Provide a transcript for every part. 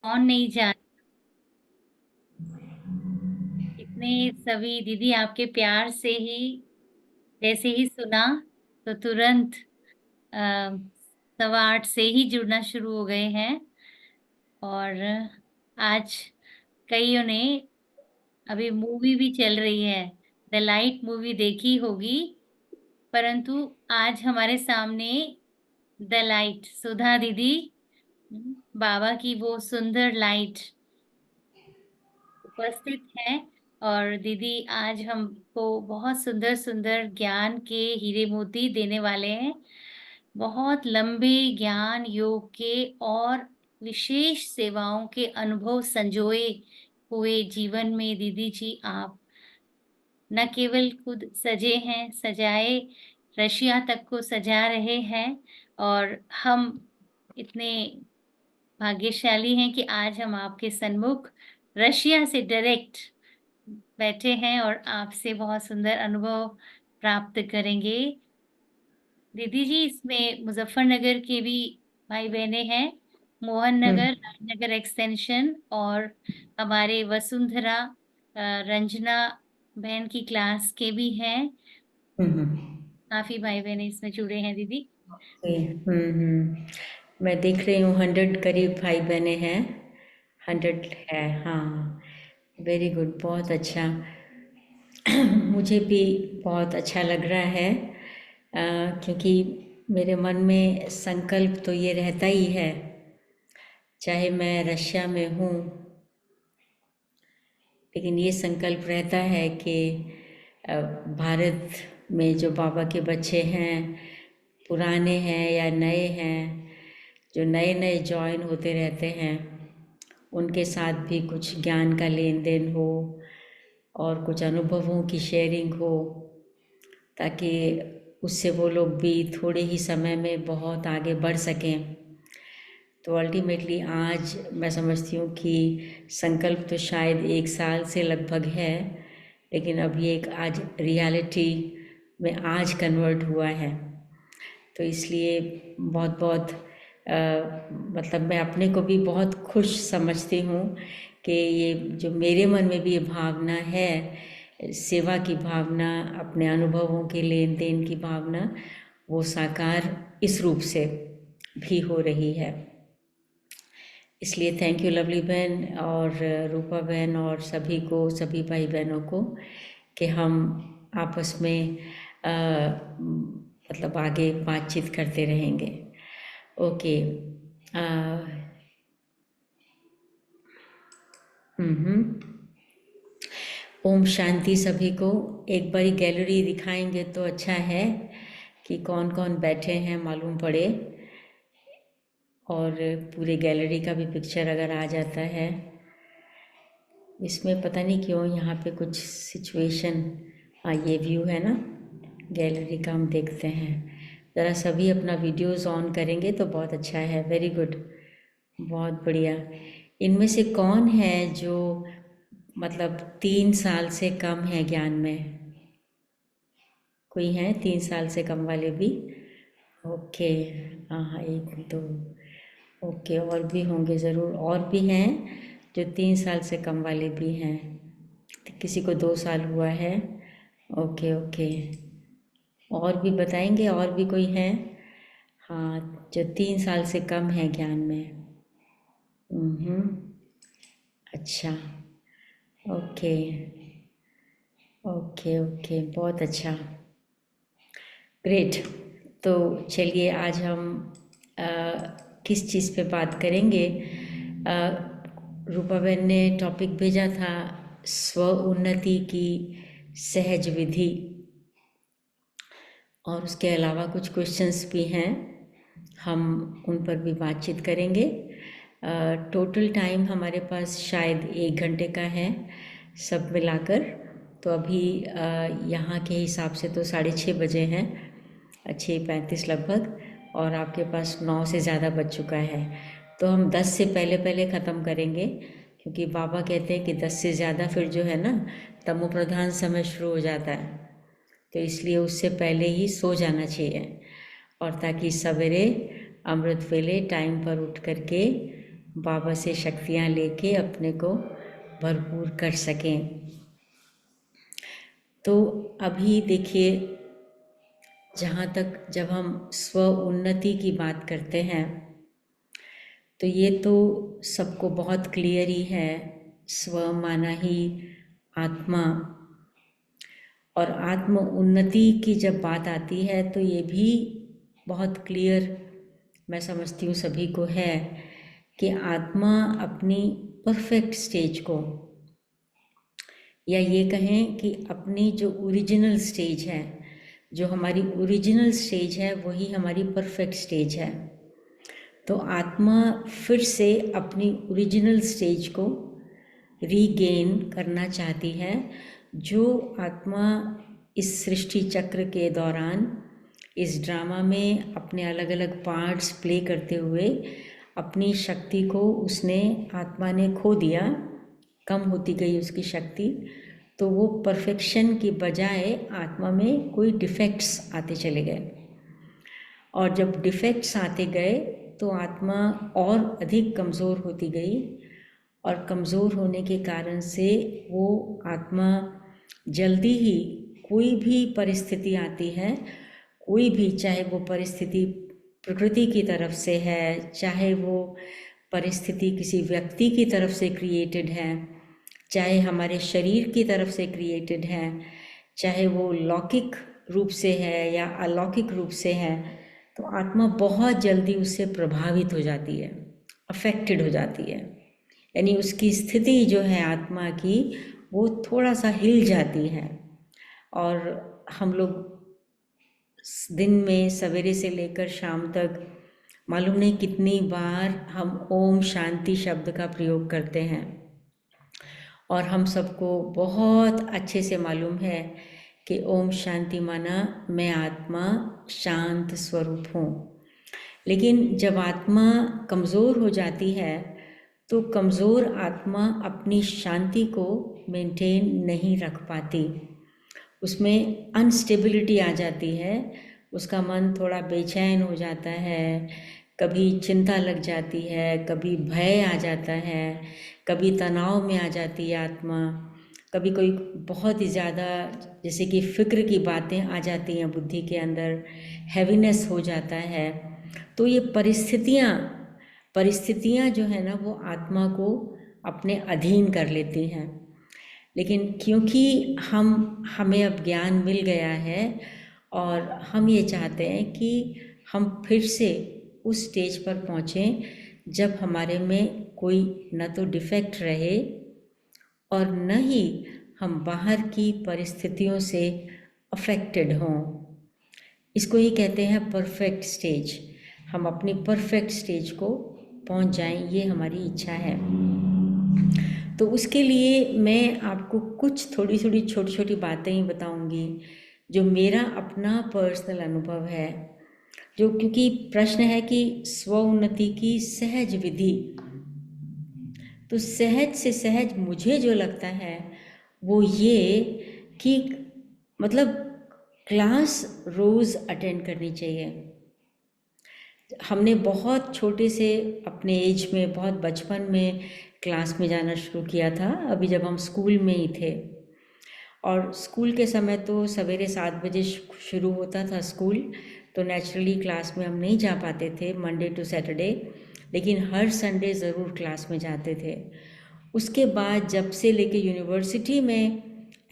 कौन नहीं जान। इतने सभी दीदी आपके प्यार से ही जैसे ही सुना तो तुरंत 8:15 से ही जुड़ना शुरू हो गए हैं। और आज कईयों ने अभी मूवी भी चल रही है, द लाइट मूवी देखी होगी। परंतु आज हमारे सामने द लाइट सुधा दीदी, बाबा की वो सुंदर लाइट उपस्थित है। और दीदी आज हमको बहुत सुंदर सुंदर ज्ञान के हीरे मोती देने वाले हैं। बहुत लंबे ज्ञान योग के और विशेष सेवाओं के अनुभव संजोए हुए जीवन में दीदी जी आप न केवल खुद सजे हैं, सजाए रशिया तक को सजा रहे हैं। और हम इतने भाग्यशाली हैं कि आज हम आपके सन्मुख रशिया से डायरेक्ट बैठे हैं और आपसे बहुत सुंदर अनुभव प्राप्त करेंगे। दीदी जी, इसमें मुजफ्फरनगर के भी भाई-बहनें हैं, मोहन हुँ, नगर, राजनगर एक्सटेंशन और हमारे वसुंधरा रंजना बहन की क्लास के भी हैं। हुँ, हुँ। काफ़ी भाई-बहनें इसमें जुड़े हैं दीदी। ओके, मैं देख रही हूँ 100 करीब भाई-बहनें हैं, 100 है, हाँ, वेरी गुड, बहुत अच्छा। मुझे भी बहुत अच्छा लग रहा है क्योंकि मेरे मन में संकल्प तो ये रहता ही है, चाहे मैं रशिया में हूँ, लेकिन ये संकल्प रहता है कि भारत में जो बाबा के बच्चे हैं, पुराने हैं या नए हैं, जो नए नए जॉइन होते रहते हैं, उनके साथ भी कुछ ज्ञान का लेन देन हो और कुछ अनुभवों की शेयरिंग हो, ताकि उससे वो लोग भी थोड़े ही समय में बहुत आगे बढ़ सकें। तो अल्टीमेटली आज मैं समझती हूँ कि संकल्प तो शायद 1 साल से लगभग है, लेकिन अब ये एक आज रियलिटी में आज कन्वर्ट हुआ है। तो इसलिए बहुत बहुत मतलब मैं अपने को भी बहुत खुश समझती हूँ कि ये जो मेरे मन में भी ये भावना है, सेवा की भावना, अपने अनुभवों के लेन देन की भावना, वो साकार इस रूप से भी हो रही है। इसलिए थैंक यू लवली बहन और रूपा बहन और सभी को, सभी भाई बहनों को, कि हम आपस में मतलब आगे बातचीत करते रहेंगे। ओके। ओम शांति सभी को। एक बारी गैलरी दिखाएंगे तो अच्छा है कि कौन कौन बैठे हैं मालूम पड़े, और पूरे गैलरी का भी पिक्चर अगर आ जाता है। इसमें पता नहीं क्यों यहाँ पे कुछ सिचुएशन, हाँ ये व्यू है ना गैलरी का, हम देखते हैं। ज़रा सभी अपना वीडियोस ऑन करेंगे तो बहुत अच्छा है। वेरी गुड, बहुत बढ़िया। इनमें से कौन है जो मतलब 3 साल से कम है ज्ञान में? कोई है 3 साल से कम वाले भी? ओके, हाँ हाँ, एक दो, ओके, और भी होंगे ज़रूर, और भी हैं जो 3 साल से कम वाले भी हैं। किसी को 2 साल हुआ है। ओके ओके, और भी बताएंगे, और भी कोई है? हाँ, जो 3 साल से कम है ज्ञान में। अच्छा, ओके ओके ओके, बहुत अच्छा, ग्रेट। तो चलिए आज हम अ, किस चीज़ पे बात करेंगे? रूपा बहन ने टॉपिक भेजा था स्व उन्नति की सहज विधि, और उसके अलावा कुछ क्वेश्चंस भी हैं, हम उन पर भी बातचीत करेंगे। टोटल टाइम हमारे पास शायद 1 घंटे का है सब मिलाकर। तो अभी यहाँ के हिसाब से तो 6:30 बजे हैं, 6:35 लगभग, और आपके पास 9 से ज़्यादा बज चुका है। तो हम 10 से पहले पहले ख़त्म करेंगे, क्योंकि बाबा कहते हैं कि 10 से ज़्यादा फिर जो है ना तमो प्रधान समय शुरू हो जाता है। तो इसलिए उससे पहले ही सो जाना चाहिए, और ताकि सवेरे अमृत वेले टाइम पर उठ करके बाबा से शक्तियाँ लेके अपने को भरपूर कर सकें। तो अभी देखिए, जहाँ तक जब हम स्व उन्नति की बात करते हैं तो ये तो सबको बहुत क्लियर ही है, स्व माना ही आत्मा। और आत्म उन्नति की जब बात आती है तो ये भी बहुत क्लियर मैं समझती हूँ सभी को है कि आत्मा अपनी परफेक्ट स्टेज को, या ये कहें कि अपनी जो ओरिजिनल स्टेज है, जो हमारी ओरिजिनल स्टेज है वही हमारी परफेक्ट स्टेज है। तो आत्मा फिर से अपनी ओरिजिनल स्टेज को रीगेन करना चाहती है, जो आत्मा इस सृष्टि चक्र के दौरान इस ड्रामा में अपने अलग अलग पार्ट्स प्ले करते हुए अपनी शक्ति को उसने, आत्मा ने खो दिया, कम होती गई उसकी शक्ति। तो वो परफेक्शन की बजाय आत्मा में कोई डिफेक्ट्स आते चले गए, और जब डिफेक्ट्स आते गए तो आत्मा और अधिक कमज़ोर होती गई, और कमज़ोर होने के कारण से वो आत्मा जल्दी ही कोई भी परिस्थिति आती है, कोई भी, चाहे वो परिस्थिति प्रकृति की तरफ से है, चाहे वो परिस्थिति किसी व्यक्ति की तरफ से क्रिएटेड है, चाहे हमारे शरीर की तरफ से क्रिएटेड है, चाहे वो लौकिक रूप से है या अलौकिक रूप से है, तो आत्मा बहुत जल्दी उससे प्रभावित हो जाती है, अफेक्टेड हो जाती है। यानी उसकी स्थिति जो है आत्मा की, वो थोड़ा सा हिल जाती है। और हम लोग दिन में सवेरे से लेकर शाम तक मालूम नहीं कितनी बार हम ओम शांति शब्द का प्रयोग करते हैं, और हम सबको बहुत अच्छे से मालूम है कि ओम शांति माना मैं आत्मा शांत स्वरूप हूँ। लेकिन जब आत्मा कमज़ोर हो जाती है तो कमज़ोर आत्मा अपनी शांति को मेंटेन नहीं रख पाती, उसमें अनस्टेबिलिटी आ जाती है, उसका मन थोड़ा बेचैन हो जाता है, कभी चिंता लग जाती है, कभी भय आ जाता है, कभी तनाव में आ जाती है आत्मा, कभी कोई बहुत ही ज़्यादा जैसे कि फ़िक्र की बातें आ जाती हैं बुद्धि के अंदर, हैवीनेस हो जाता है। तो ये परिस्थितियाँ जो है ना वो आत्मा को अपने अधीन कर लेती हैं। लेकिन क्योंकि हमें अब ज्ञान मिल गया है और हम ये चाहते हैं कि हम फिर से उस स्टेज पर पहुँचें जब हमारे में कोई न तो डिफेक्ट रहे और न ही हम बाहर की परिस्थितियों से अफेक्टेड हों। इसको ही कहते हैं परफेक्ट स्टेज। हम अपनी परफेक्ट स्टेज को पहुंच जाएं, ये हमारी इच्छा है। तो उसके लिए मैं आपको कुछ थोड़ी थोड़ी छोटी छोटी बातें ही बताऊंगी जो मेरा अपना पर्सनल अनुभव है, जो, क्योंकि प्रश्न है कि स्व उन्नति की सहज विधि, तो सहज से सहज मुझे जो लगता है वो ये कि मतलब क्लास रोज़ अटेंड करनी चाहिए। हमने बहुत छोटे से अपने एज में, बहुत बचपन में क्लास में जाना शुरू किया था, अभी जब हम स्कूल में ही थे। और स्कूल के समय तो सवेरे 7 बजे शुरू होता था स्कूल, तो नेचुरली क्लास में हम नहीं जा पाते थे मंडे टू सैटरडे, लेकिन हर संडे ज़रूर क्लास में जाते थे। उसके बाद जब से लेके यूनिवर्सिटी में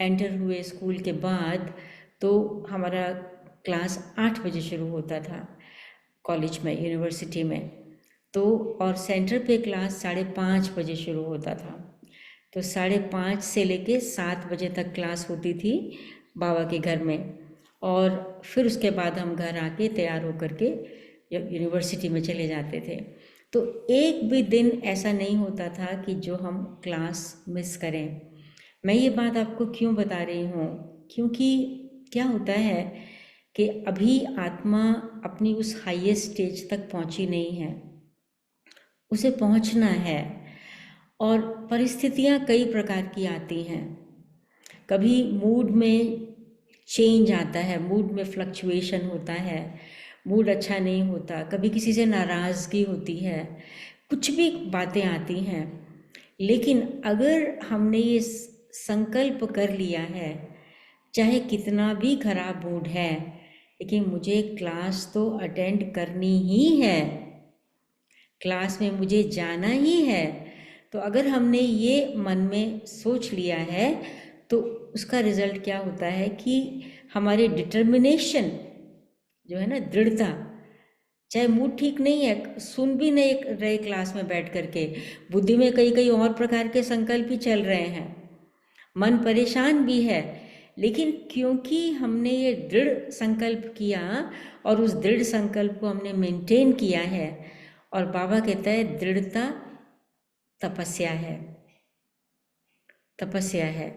एंटर हुए स्कूल के बाद, तो हमारा क्लास 8 बजे शुरू होता था कॉलेज में, यूनिवर्सिटी में। तो और सेंटर पे क्लास 5:30 बजे शुरू होता था, तो 5:30 से लेके 7 बजे तक क्लास होती थी बाबा के घर में, और फिर उसके बाद हम घर आके तैयार होकर के यूनिवर्सिटी में चले जाते थे। तो एक भी दिन ऐसा नहीं होता था कि जो हम क्लास मिस करें। मैं ये बात आपको क्यों बता रही हूँ, क्योंकि क्या होता है कि अभी आत्मा अपनी उस हाईएस्ट स्टेज तक पहुँची नहीं है, उसे पहुँचना है। और परिस्थितियाँ कई प्रकार की आती हैं, कभी मूड में चेंज आता है, मूड में फ्लक्चुएशन होता है, मूड अच्छा नहीं होता, कभी किसी से नाराज़गी होती है, कुछ भी बातें आती हैं, लेकिन अगर हमने ये संकल्प कर लिया है, चाहे कितना भी खराब मूड है, लेकिन मुझे क्लास तो अटेंड करनी ही है, क्लास में मुझे जाना ही है, तो अगर हमने ये मन में सोच लिया है तो उसका रिजल्ट क्या होता है कि हमारी डिटर्मिनेशन जो है ना, दृढ़ता, चाहे मूड ठीक नहीं है, सुन भी नहीं रहे क्लास में बैठ करके, बुद्धि में कई कई और प्रकार के संकल्प ही चल रहे हैं, मन परेशान भी है, लेकिन क्योंकि हमने ये दृढ़ संकल्प किया और उस दृढ़ संकल्प को हमने मेंटेन किया है, और बाबा कहता है दृढ़ता तपस्या है, तपस्या है।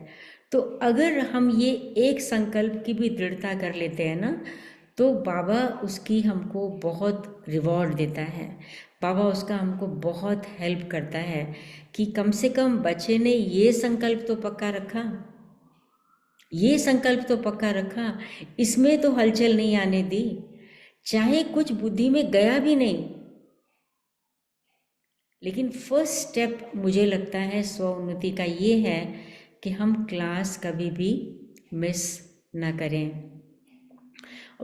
तो अगर हम ये एक संकल्प की भी दृढ़ता कर लेते हैं ना, तो बाबा उसकी हमको बहुत रिवॉर्ड देता है, बाबा उसका हमको बहुत हेल्प करता है कि कम से कम बच्चे ने ये संकल्प तो पक्का रखा, ये संकल्प तो पक्का रखा, इसमें तो हलचल नहीं आने दी, चाहे कुछ बुद्धि में गया भी नहीं, लेकिन फर्स्ट स्टेप मुझे लगता है स्व उन्नति का ये है कि हम क्लास कभी भी मिस ना करें।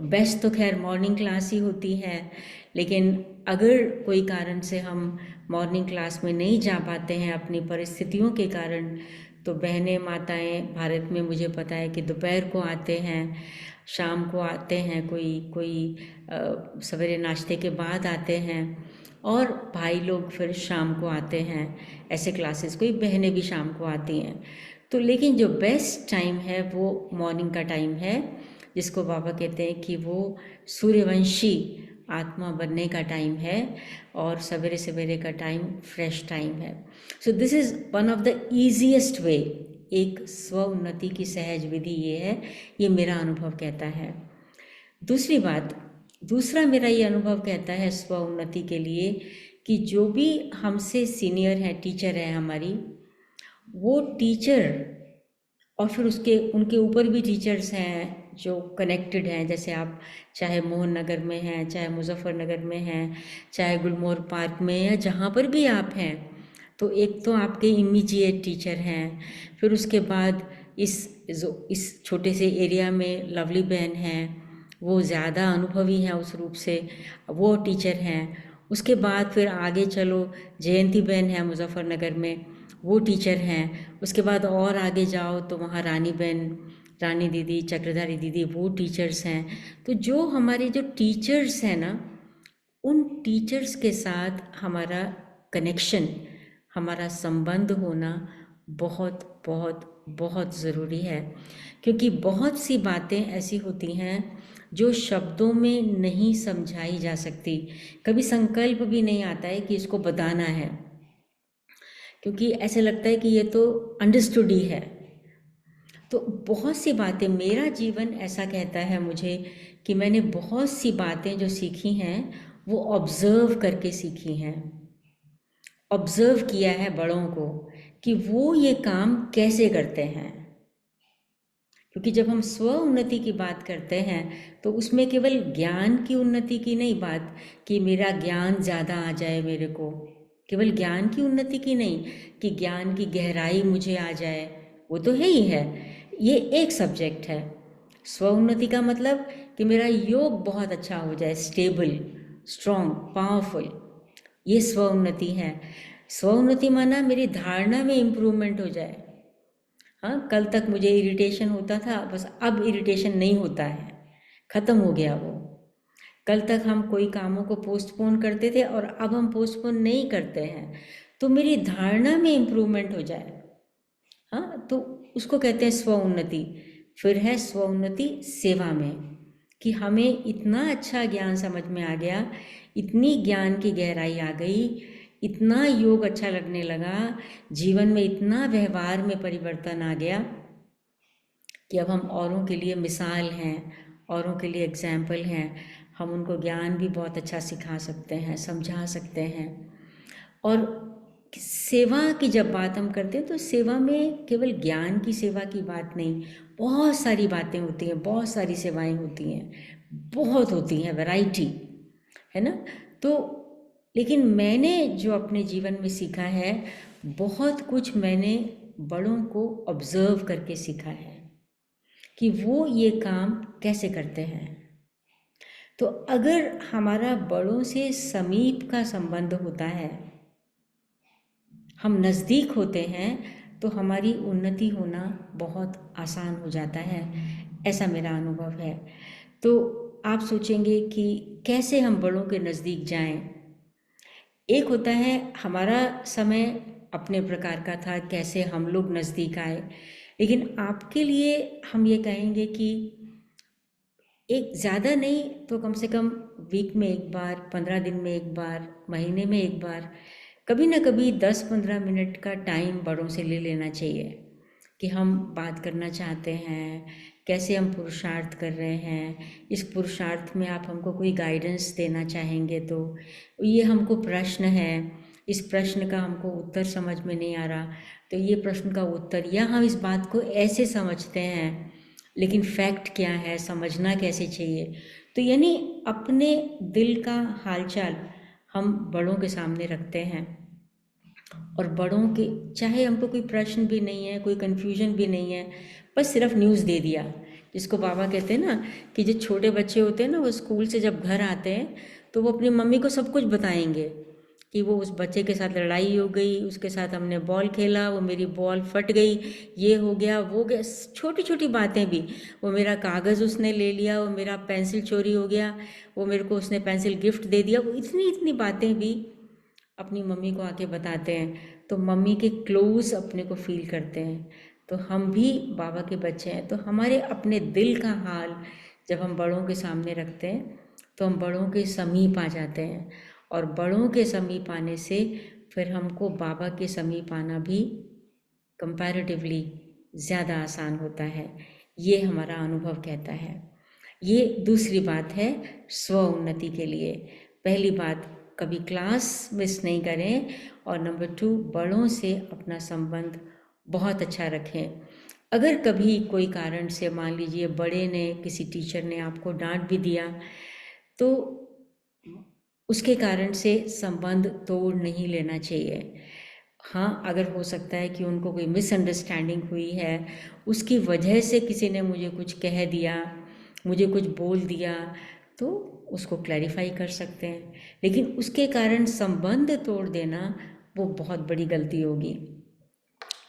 बेस्ट तो खैर मॉर्निंग क्लास ही होती है, लेकिन अगर कोई कारण से हम मॉर्निंग क्लास में नहीं जा पाते हैं अपनी परिस्थितियों के कारण, तो बहनें माताएं भारत में मुझे पता है कि दोपहर को आते हैं, शाम को आते हैं, कोई सवेरे नाश्ते के बाद आते हैं, और भाई लोग फिर शाम को आते हैं, ऐसे क्लासेस, कोई बहनें भी शाम को आती हैं। तो लेकिन जो बेस्ट टाइम है वो मॉर्निंग का टाइम है, जिसको बाबा कहते हैं कि वो सूर्यवंशी आत्मा बनने का टाइम है, और सवेरे सवेरे का टाइम फ्रेश टाइम है। So this is one of the easiest वे, एक स्व उन्नति की सहज विधि ये है, ये मेरा अनुभव कहता है। दूसरी बात, दूसरा मेरा ये अनुभव कहता है स्व उन्नति के लिए कि जो भी हमसे सीनियर है, टीचर है हमारी, वो टीचर और फिर उसके उनके ऊपर भी टीचर्स हैं जो कनेक्टेड हैं, जैसे आप चाहे मोहन नगर में हैं, चाहे मुजफ्फरनगर में हैं, चाहे गुलमोहर पार्क में, या जहाँ पर भी आप हैं, तो एक तो आपके इमीडिएट टीचर हैं, फिर उसके बाद इस छोटे से एरिया में लवली बहन हैं, वो ज़्यादा अनुभवी हैं उस रूप से, वो टीचर हैं। उसके बाद फिर आगे चलो, जयंती बहन है मुजफ्फरनगर में, वो टीचर हैं। उसके बाद और आगे जाओ तो वहाँ रानी बहन, रानी दीदी, चक्रधारी दीदी, वो टीचर्स हैं। तो जो हमारे जो टीचर्स हैं ना, उन टीचर्स के साथ हमारा कनेक्शन, हमारा संबंध होना बहुत बहुत बहुत ज़रूरी है, क्योंकि बहुत सी बातें ऐसी होती हैं जो शब्दों में नहीं समझाई जा सकती, कभी संकल्प भी नहीं आता है कि इसको बताना है, क्योंकि ऐसे लगता है कि ये तो अंडरस्टूड ही है। तो बहुत सी बातें, मेरा जीवन ऐसा कहता है मुझे कि मैंने बहुत सी बातें जो सीखी हैं वो ऑब्ज़र्व करके सीखी हैं, ऑब्ज़र्व किया है बड़ों को कि वो ये काम कैसे करते हैं। क्योंकि जब हम स्व उन्नति की बात करते हैं तो उसमें केवल ज्ञान की उन्नति की नहीं बात कि मेरा ज्ञान ज़्यादा आ जाए मेरे को, केवल ज्ञान की उन्नति की नहीं कि ज्ञान की गहराई मुझे आ जाए, वो तो है ही है, ये एक सब्जेक्ट है। स्व उन्नति का मतलब कि मेरा योग बहुत अच्छा हो जाए, स्टेबल, स्ट्रॉन्ग, पावरफुल, ये स्व उन्नति है। स्व उन्नति माना मेरी धारणा में इम्प्रूवमेंट हो जाए। हाँ, कल तक मुझे इरिटेशन होता था, बस अब इरिटेशन नहीं होता है, ख़त्म हो गया वो। कल तक हम कोई कामों को पोस्टपोन करते थे और अब हम पोस्टपोन नहीं करते हैं, तो मेरी धारणा में इम्प्रूवमेंट हो जाए। हाँ, तो उसको कहते हैं स्व उन्नति। फिर है स्व उन्नति सेवा में, कि हमें इतना अच्छा ज्ञान समझ में आ गया, इतनी ज्ञान की गहराई आ गई, इतना योग अच्छा लगने लगा, जीवन में इतना व्यवहार में परिवर्तन आ गया कि अब हम औरों के लिए मिसाल हैं, औरों के लिए एग्जाम्पल हैं, हम उनको ज्ञान भी बहुत अच्छा सिखा सकते हैं, समझा सकते हैं। और सेवा की जब बात हम करते हैं तो सेवा में केवल ज्ञान की सेवा की बात नहीं, बहुत सारी बातें होती हैं, बहुत सारी सेवाएं होती हैं, बहुत होती हैं, वैरायटी है ना। तो लेकिन मैंने जो अपने जीवन में सीखा है, बहुत कुछ मैंने बड़ों को ऑब्जर्व करके सीखा है कि वो ये काम कैसे करते हैं। तो अगर हमारा बड़ों से समीप का संबंध होता है, हम नज़दीक होते हैं, तो हमारी उन्नति होना बहुत आसान हो जाता है। ऐसा मेरा अनुभव है। तो आप सोचेंगे कि कैसे हम बड़ों के नज़दीक जाएं। एक होता है हमारा समय अपने प्रकार का था, कैसे हम लोग नज़दीक आए। लेकिन आपके लिए हम ये कहेंगे कि एक ज़्यादा नहीं तो कम से कम वीक में एक बार, 15 दिन में एक बार, महीने में एक बार, कभी ना कभी 10-15 मिनट का टाइम बड़ों से ले लेना चाहिए कि हम बात करना चाहते हैं, कैसे हम पुरुषार्थ कर रहे हैं, इस पुरुषार्थ में आप हमको कोई गाइडेंस देना चाहेंगे तो ये हमको प्रश्न है, इस प्रश्न का हमको उत्तर समझ में नहीं आ रहा, तो ये प्रश्न का उत्तर, या हम इस बात को ऐसे समझते हैं लेकिन फैक्ट क्या है, समझना कैसे चाहिए। तो यानी अपने दिल का हालचाल हम बड़ों के सामने रखते हैं, और बड़ों के चाहे हमको कोई प्रश्न भी नहीं है, कोई कन्फ्यूजन भी नहीं है, बस सिर्फ न्यूज़ दे दिया, जिसको बाबा कहते हैं ना कि जो छोटे बच्चे होते हैं ना, वो स्कूल से जब घर आते हैं तो वो अपनी मम्मी को सब कुछ बताएंगे कि वो उस बच्चे के साथ लड़ाई हो गई, उसके साथ हमने बॉल खेला, वो मेरी बॉल फट गई, ये हो गया, वो गया, छोटी छोटी बातें भी, वो मेरा कागज़ उसने ले लिया, वो मेरा पेंसिल चोरी हो गया, वो मेरे को उसने पेंसिल गिफ्ट दे दिया, वो इतनी इतनी बातें भी अपनी मम्मी को आके बताते हैं। तो मम्मी के क्लोज अपने को फील करते हैं। तो हम भी बाबा के बच्चे हैं, तो हमारे अपने दिल का हाल जब हम बड़ों के सामने रखते हैं तो हम बड़ों के समीप आ जाते हैं, और बड़ों के समीप आने से फिर हमको बाबा के समीप आना भी कंपैरेटिवली ज़्यादा आसान होता है, ये हमारा अनुभव कहता है। ये दूसरी बात है स्व उन्नति के लिए। पहली बात, कभी क्लास मिस नहीं करें, और नंबर 2, बड़ों से अपना संबंध बहुत अच्छा रखें। अगर कभी कोई कारण से मान लीजिए बड़े ने, किसी टीचर ने आपको डांट भी दिया, तो उसके कारण से संबंध तोड़ नहीं लेना चाहिए। हाँ, अगर हो सकता है कि उनको कोई मिसअंडरस्टैंडिंग हुई है, उसकी वजह से किसी ने मुझे कुछ कह दिया, मुझे कुछ बोल दिया, तो उसको क्लैरिफाई कर सकते हैं। लेकिन उसके कारण संबंध तोड़ देना वो बहुत बड़ी गलती होगी।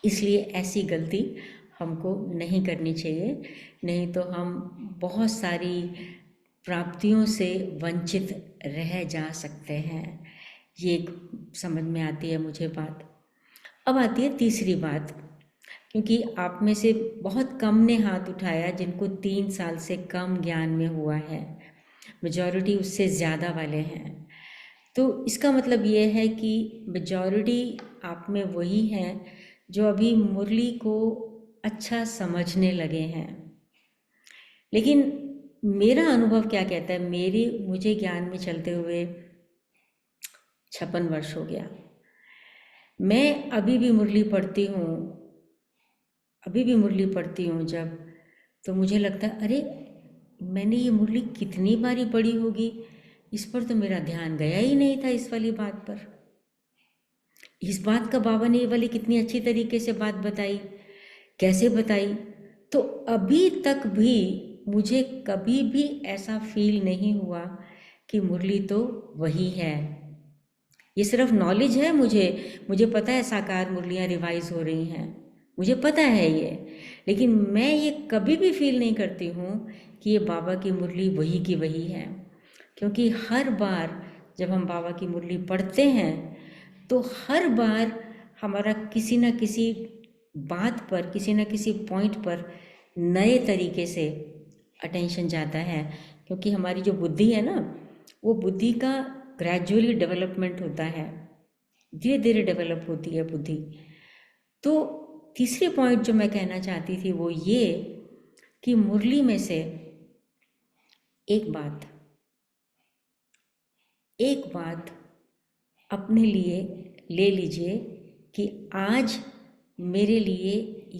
इसलिए ऐसी गलती हमको नहीं करनी चाहिए, नहीं तो हम बहुत सारी प्राप्तियों से वंचित रह जा सकते हैं। ये एक समझ में आती है मुझे बात। अब आती है तीसरी बात, क्योंकि आप में से बहुत कम ने हाथ उठाया जिनको 3 साल से कम ज्ञान में हुआ है, मेजॉरिटी उससे ज़्यादा वाले हैं। तो इसका मतलब ये है कि मेजॉरिटी आप में वही हैं जो अभी मुरली को अच्छा समझने लगे हैं। लेकिन मेरा अनुभव क्या कहता है, मुझे ज्ञान में चलते हुए 56 वर्ष हो गया। मैं अभी भी मुरली पढ़ती हूँ, अभी भी मुरली पढ़ती हूँ जब, तो मुझे लगता है अरे मैंने ये मुरली कितनी बारी पढ़ी होगी, इस पर तो मेरा ध्यान गया ही नहीं था, इस वाली बात पर। इस बात का बाबा ने ये वाली कितनी अच्छी तरीके से बात बताई, कैसे बताई। तो अभी तक भी मुझे कभी भी ऐसा फील नहीं हुआ कि मुरली तो वही है। ये सिर्फ नॉलेज है, मुझे पता है साकार मुरलियाँ रिवाइज हो रही हैं, मुझे पता है ये, लेकिन मैं ये कभी भी फील नहीं करती हूँ कि ये बाबा की मुरली वही की वही है। क्योंकि हर बार जब हम बाबा की मुरली पढ़ते हैं तो हर बार हमारा किसी न किसी बात पर, किसी न किसी पॉइंट पर नए तरीके से अटेंशन जाता है। क्योंकि हमारी जो बुद्धि है ना, वो बुद्धि का ग्रेजुअली डेवलपमेंट होता है, धीरे धीरे डेवलप होती है बुद्धि। तो तीसरी पॉइंट जो मैं कहना चाहती थी वो ये कि मुरली में से एक बात अपने लिए ले लीजिए कि आज मेरे लिए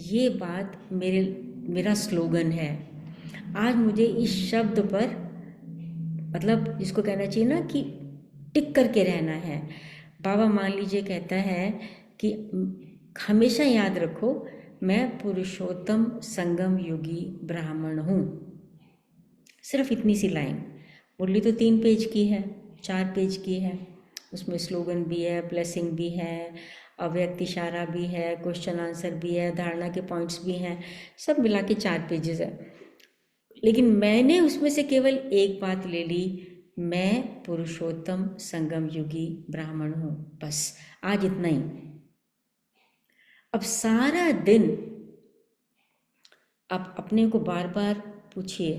ये बात मेरा स्लोगन है। आज मुझे इस शब्द पर, मतलब जिसको कहना चाहिए ना कि टिक करके रहना है। बाबा मान लीजिए कहता है कि हमेशा याद रखो मैं पुरुषोत्तम संगम योगी ब्राह्मण हूँ। सिर्फ इतनी सी लाइन। मुरली तो 3 पेज की है, 4 पेज की है, उसमें स्लोगन भी है, ब्लेसिंग भी है, अव्यक्त इशारा भी है, क्वेश्चन आंसर भी है, धारणा के पॉइंट्स भी हैं, सब मिला के 4 पेजेस है। लेकिन मैंने उसमें से केवल एक बात ले ली, मैं पुरुषोत्तम संगम युगी ब्राह्मण हूँ, बस आज इतना ही। अब सारा दिन आप अपने को बार बार पूछिए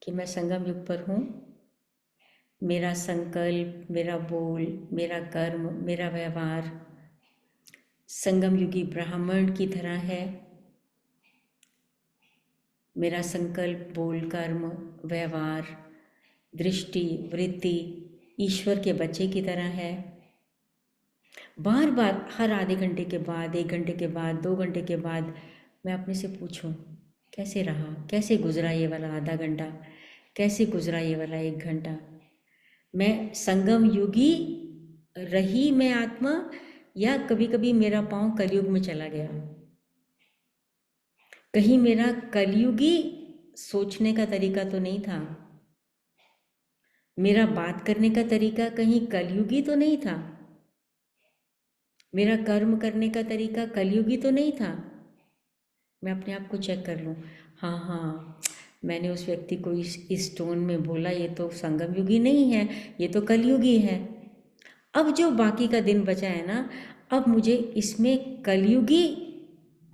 कि मैं संगम युग पर हूँ। मेरा संकल्प, मेरा बोल, मेरा कर्म, मेरा व्यवहार संगम युगी ब्राह्मण की तरह है। मेरा संकल्प, बोल, कर्म, व्यवहार, दृष्टि, वृत्ति ईश्वर के बच्चे की तरह है। बार बार हर आधे घंटे के बाद, 1 घंटे के बाद, 2 घंटे के बाद मैं अपने से पूछूं कैसे रहा, कैसे गुजरा ये वाला आधा घंटा, कैसे गुजरा ये वाला 1 घंटा। मैं संगम युगी रही मैं आत्मा, या कभी कभी मेरा पाँव कलयुग में चला गया। कहीं मेरा कलयुगी सोचने का तरीका तो नहीं था, मेरा बात करने का तरीका कहीं कलयुगी तो नहीं था, मेरा कर्म करने का तरीका कलयुगी तो नहीं था। मैं अपने आप को चेक कर लूँ, हाँ हाँ मैंने उस व्यक्ति को इस टोन में बोला, ये तो संगम युगी नहीं है, ये तो कलयुगी है। अब जो बाकी का दिन बचा है ना, अब मुझे इसमें कलयुगी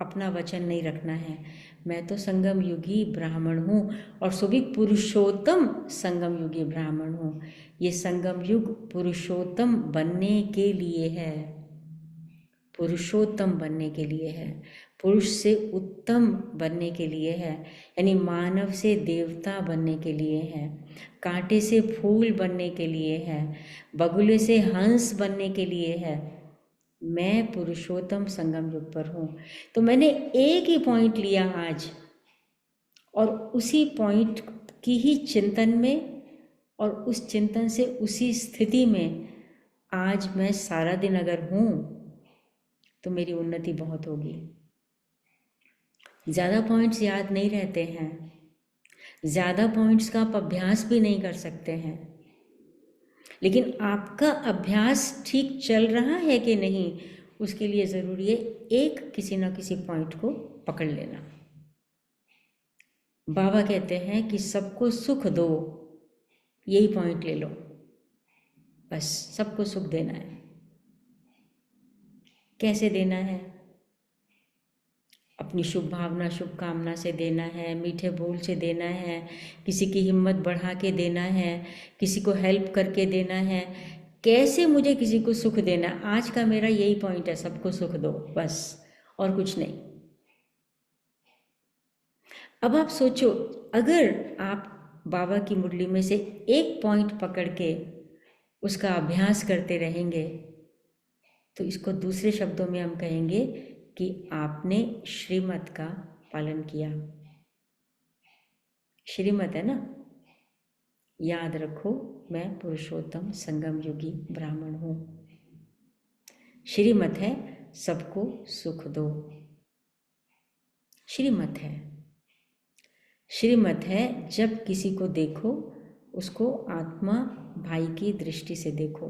अपना वचन नहीं रखना है। मैं तो संगम युगी ब्राह्मण हूँ, और सो भी पुरुषोत्तम संगम युगी ब्राह्मण हूँ। ये संगम युग पुरुषोत्तम बनने के लिए है, पुरुषोत्तम बनने के लिए है, पुरुष से उत्तम बनने के लिए है, यानी मानव से देवता बनने के लिए है, कांटे से फूल बनने के लिए है, बगुले से हंस बनने के लिए है। मैं पुरुषोत्तम संगम युग पर हूँ। तो मैंने एक ही पॉइंट लिया आज, और उसी पॉइंट की ही चिंतन में और उस चिंतन से उसी स्थिति में आज मैं सारा दिन अगर हूँ तो मेरी उन्नति बहुत होगी। ज़्यादा पॉइंट्स याद नहीं रहते हैं, ज़्यादा पॉइंट्स का आप अभ्यास भी नहीं कर सकते हैं, लेकिन आपका अभ्यास ठीक चल रहा है कि नहीं, उसके लिए ज़रूरी है एक किसी ना किसी पॉइंट को पकड़ लेना। बाबा कहते हैं कि सबको सुख दो, यही पॉइंट ले लो, बस सबको सुख देना है। कैसे देना है? अपनी शुभ भावना, शुभकामना से देना है, मीठे बोल से देना है, किसी की हिम्मत बढ़ा के देना है, किसी को हेल्प करके देना है। कैसे मुझे किसी को सुख देना, आज का मेरा यही पॉइंट है, सबको सुख दो बस, और कुछ नहीं। अब आप सोचो, अगर आप बाबा की मुरली में से एक पॉइंट पकड़ के उसका अभ्यास करते रहेंगे, तो इसको दूसरे शब्दों में हम कहेंगे कि आपने श्रीमत का पालन किया। श्रीमत है ना, याद रखो मैं पुरुषोत्तम संगम योगी ब्राह्मण हूँ। श्रीमत है सबको सुख दो, श्रीमत है। श्रीमत है जब किसी को देखो उसको आत्मा भाई की दृष्टि से देखो।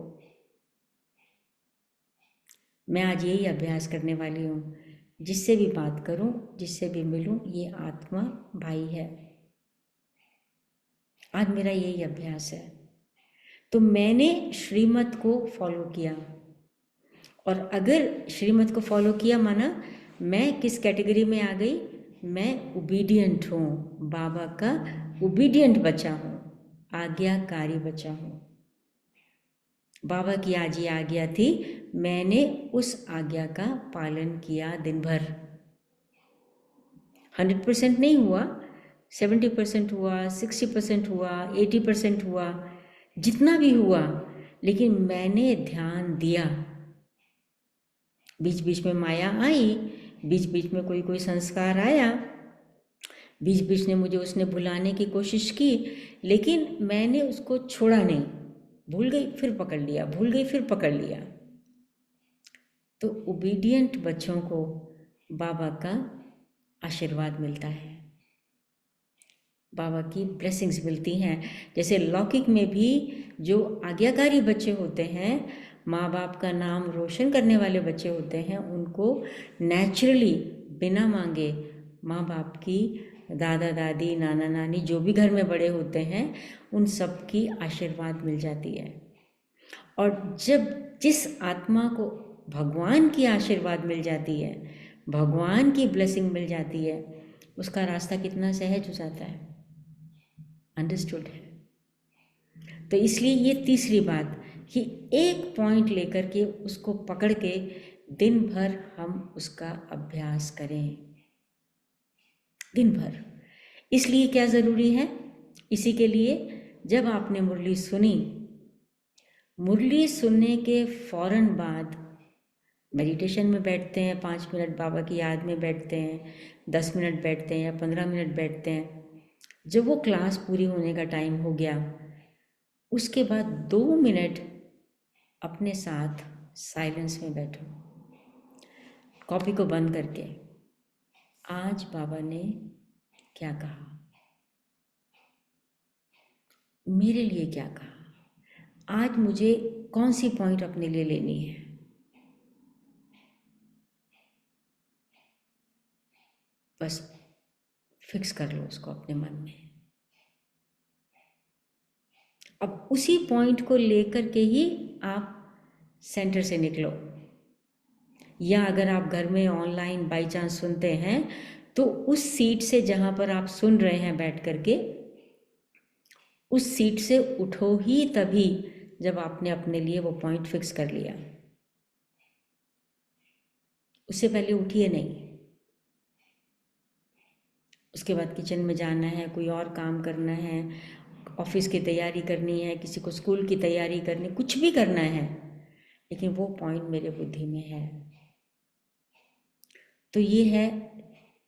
मैं आज यही अभ्यास करने वाली हूँ, जिससे भी बात करूँ, जिससे भी मिलूँ, ये आत्मा भाई है। आज मेरा यही अभ्यास है। तो मैंने श्रीमत को फॉलो किया, और अगर श्रीमत को फॉलो किया माना मैं किस कैटेगरी में आ गई, मैं ओबीडियंट हूँ, बाबा का ओबीडियंट बच्चा हूँ, आज्ञाकारी बच्चा हूँ। बाबा की आज ये आज्ञा थी, मैंने उस आज्ञा का पालन किया दिन भर। 100% नहीं हुआ, 70% हुआ, 60% हुआ, 80% हुआ, जितना भी हुआ, लेकिन मैंने ध्यान दिया। बीच बीच में माया आई, बीच बीच में कोई कोई संस्कार आया, बीच बीच में मुझे उसने भुलाने की कोशिश की, लेकिन मैंने उसको छोड़ा नहीं। भूल गई फिर पकड़ लिया, भूल गई फिर पकड़ लिया। तो ओबीडियंट बच्चों को बाबा का आशीर्वाद मिलता है, बाबा की ब्लेसिंग्स मिलती हैं। जैसे लौकिक में भी जो आज्ञाकारी बच्चे होते हैं, माँ बाप का नाम रोशन करने वाले बच्चे होते हैं, उनको नेचुरली बिना मांगे माँ बाप की, दादा दादी, नाना नानी, जो भी घर में बड़े होते हैं, उन सब की आशीर्वाद मिल जाती है। और जब जिस आत्मा को भगवान की आशीर्वाद मिल जाती है, भगवान की ब्लेसिंग मिल जाती है, उसका रास्ता कितना सहज हो जाता है। अंडरस्टूड है। तो इसलिए ये तीसरी बात कि एक पॉइंट लेकर के उसको पकड़ के दिन भर हम उसका अभ्यास करें, दिन भर। इसलिए क्या ज़रूरी है, इसी के लिए जब आपने मुरली सुनी, मुरली सुनने के फौरन बाद मेडिटेशन में बैठते हैं, 5 मिनट बाबा की याद में बैठते हैं, 10 मिनट बैठते हैं या 15 मिनट बैठते हैं। जब वो क्लास पूरी होने का टाइम हो गया, उसके बाद 2 मिनट अपने साथ साइलेंस में बैठो, कॉपी को बंद करके। आज बाबा ने क्या कहा, मेरे लिए क्या कहा, आज मुझे कौन सी पॉइंट अपने लिए लेनी है। बस फिक्स कर लो उसको अपने मन में। अब उसी पॉइंट को लेकर के ही आप सेंटर से निकलो, या अगर आप घर में ऑनलाइन बाई चांस सुनते हैं तो उस सीट से जहाँ पर आप सुन रहे हैं बैठ करके, उस सीट से उठो ही तभी जब आपने अपने लिए वो पॉइंट फिक्स कर लिया। उससे पहले उठिए नहीं। उसके बाद किचन में जाना है, कोई और काम करना है, ऑफिस की तैयारी करनी है, किसी को स्कूल की तैयारी करनी, कुछ भी करना है, लेकिन वो पॉइंट मेरे बुद्धि में है। तो ये है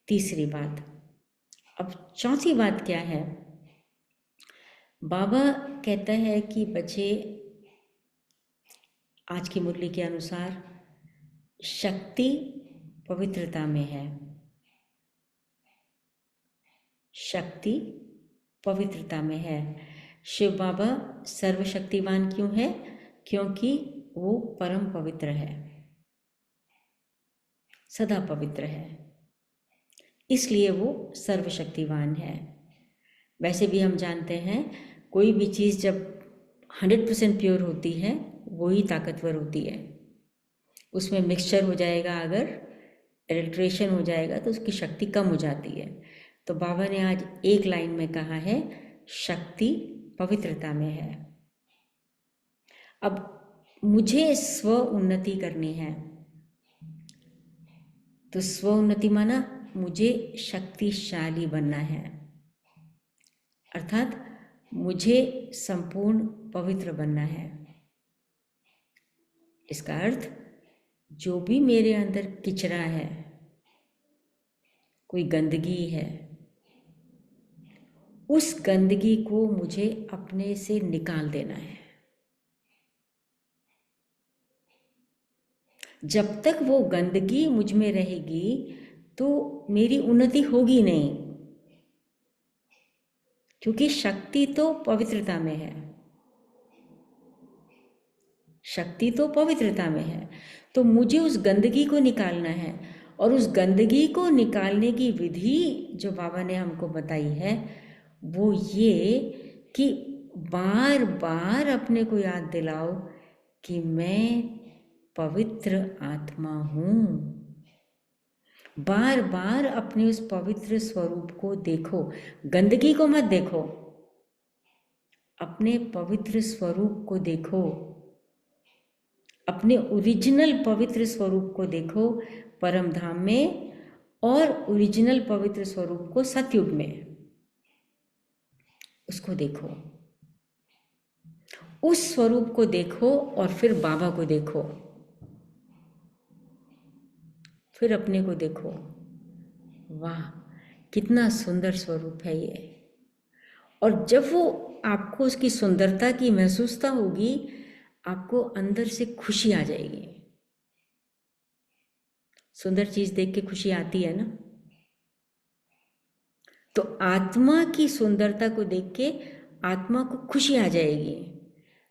तीसरी बात। अब चौथी बात क्या है, बाबा कहता है कि बच्चे, आज की मुरली के अनुसार शक्ति पवित्रता में है। शक्ति पवित्रता में है। शिव बाबा सर्वशक्तिवान क्यों है? क्योंकि वो परम पवित्र है, सदा पवित्र है, इसलिए वो सर्वशक्तिवान है। वैसे भी हम जानते हैं कोई भी चीज़ जब 100% प्योर होती है वही ताकतवर होती है। उसमें मिक्सचर हो जाएगा, अगर एडल्ट्रेशन हो जाएगा तो उसकी शक्ति कम हो जाती है। तो बाबा ने आज एक लाइन में कहा है, शक्ति पवित्रता में है। अब मुझे स्व उन्नति करनी है, तो स्व उन्नति माना मुझे शक्तिशाली बनना है, अर्थात मुझे संपूर्ण पवित्र बनना है। इसका अर्थ जो भी मेरे अंदर किचरा है, कोई गंदगी है, उस गंदगी को मुझे अपने से निकाल देना है। जब तक वो गंदगी मुझ में रहेगी तो मेरी उन्नति होगी नहीं, क्योंकि शक्ति तो पवित्रता में है। शक्ति तो पवित्रता में है, तो मुझे उस गंदगी को निकालना है। और उस गंदगी को निकालने की विधि जो बाबा ने हमको बताई है वो ये कि बार बार अपने को याद दिलाओ कि मैं पवित्र आत्मा हूँ। बार बार अपने उस पवित्र स्वरूप को देखो, गंदगी को मत देखो, अपने पवित्र स्वरूप को देखो, अपने ओरिजिनल पवित्र स्वरूप को देखो परम धाम में, और ओरिजिनल पवित्र स्वरूप को सतयुग में, उसको देखो, उस स्वरूप को देखो और फिर बाबा को देखो, फिर अपने को देखो। वाह, कितना सुंदर स्वरूप है ये। और जब वो आपको उसकी सुंदरता की महसूसता होगी, आपको अंदर से खुशी आ जाएगी। सुंदर चीज देख के खुशी आती है ना। तो आत्मा की सुंदरता को देख के आत्मा को खुशी आ जाएगी,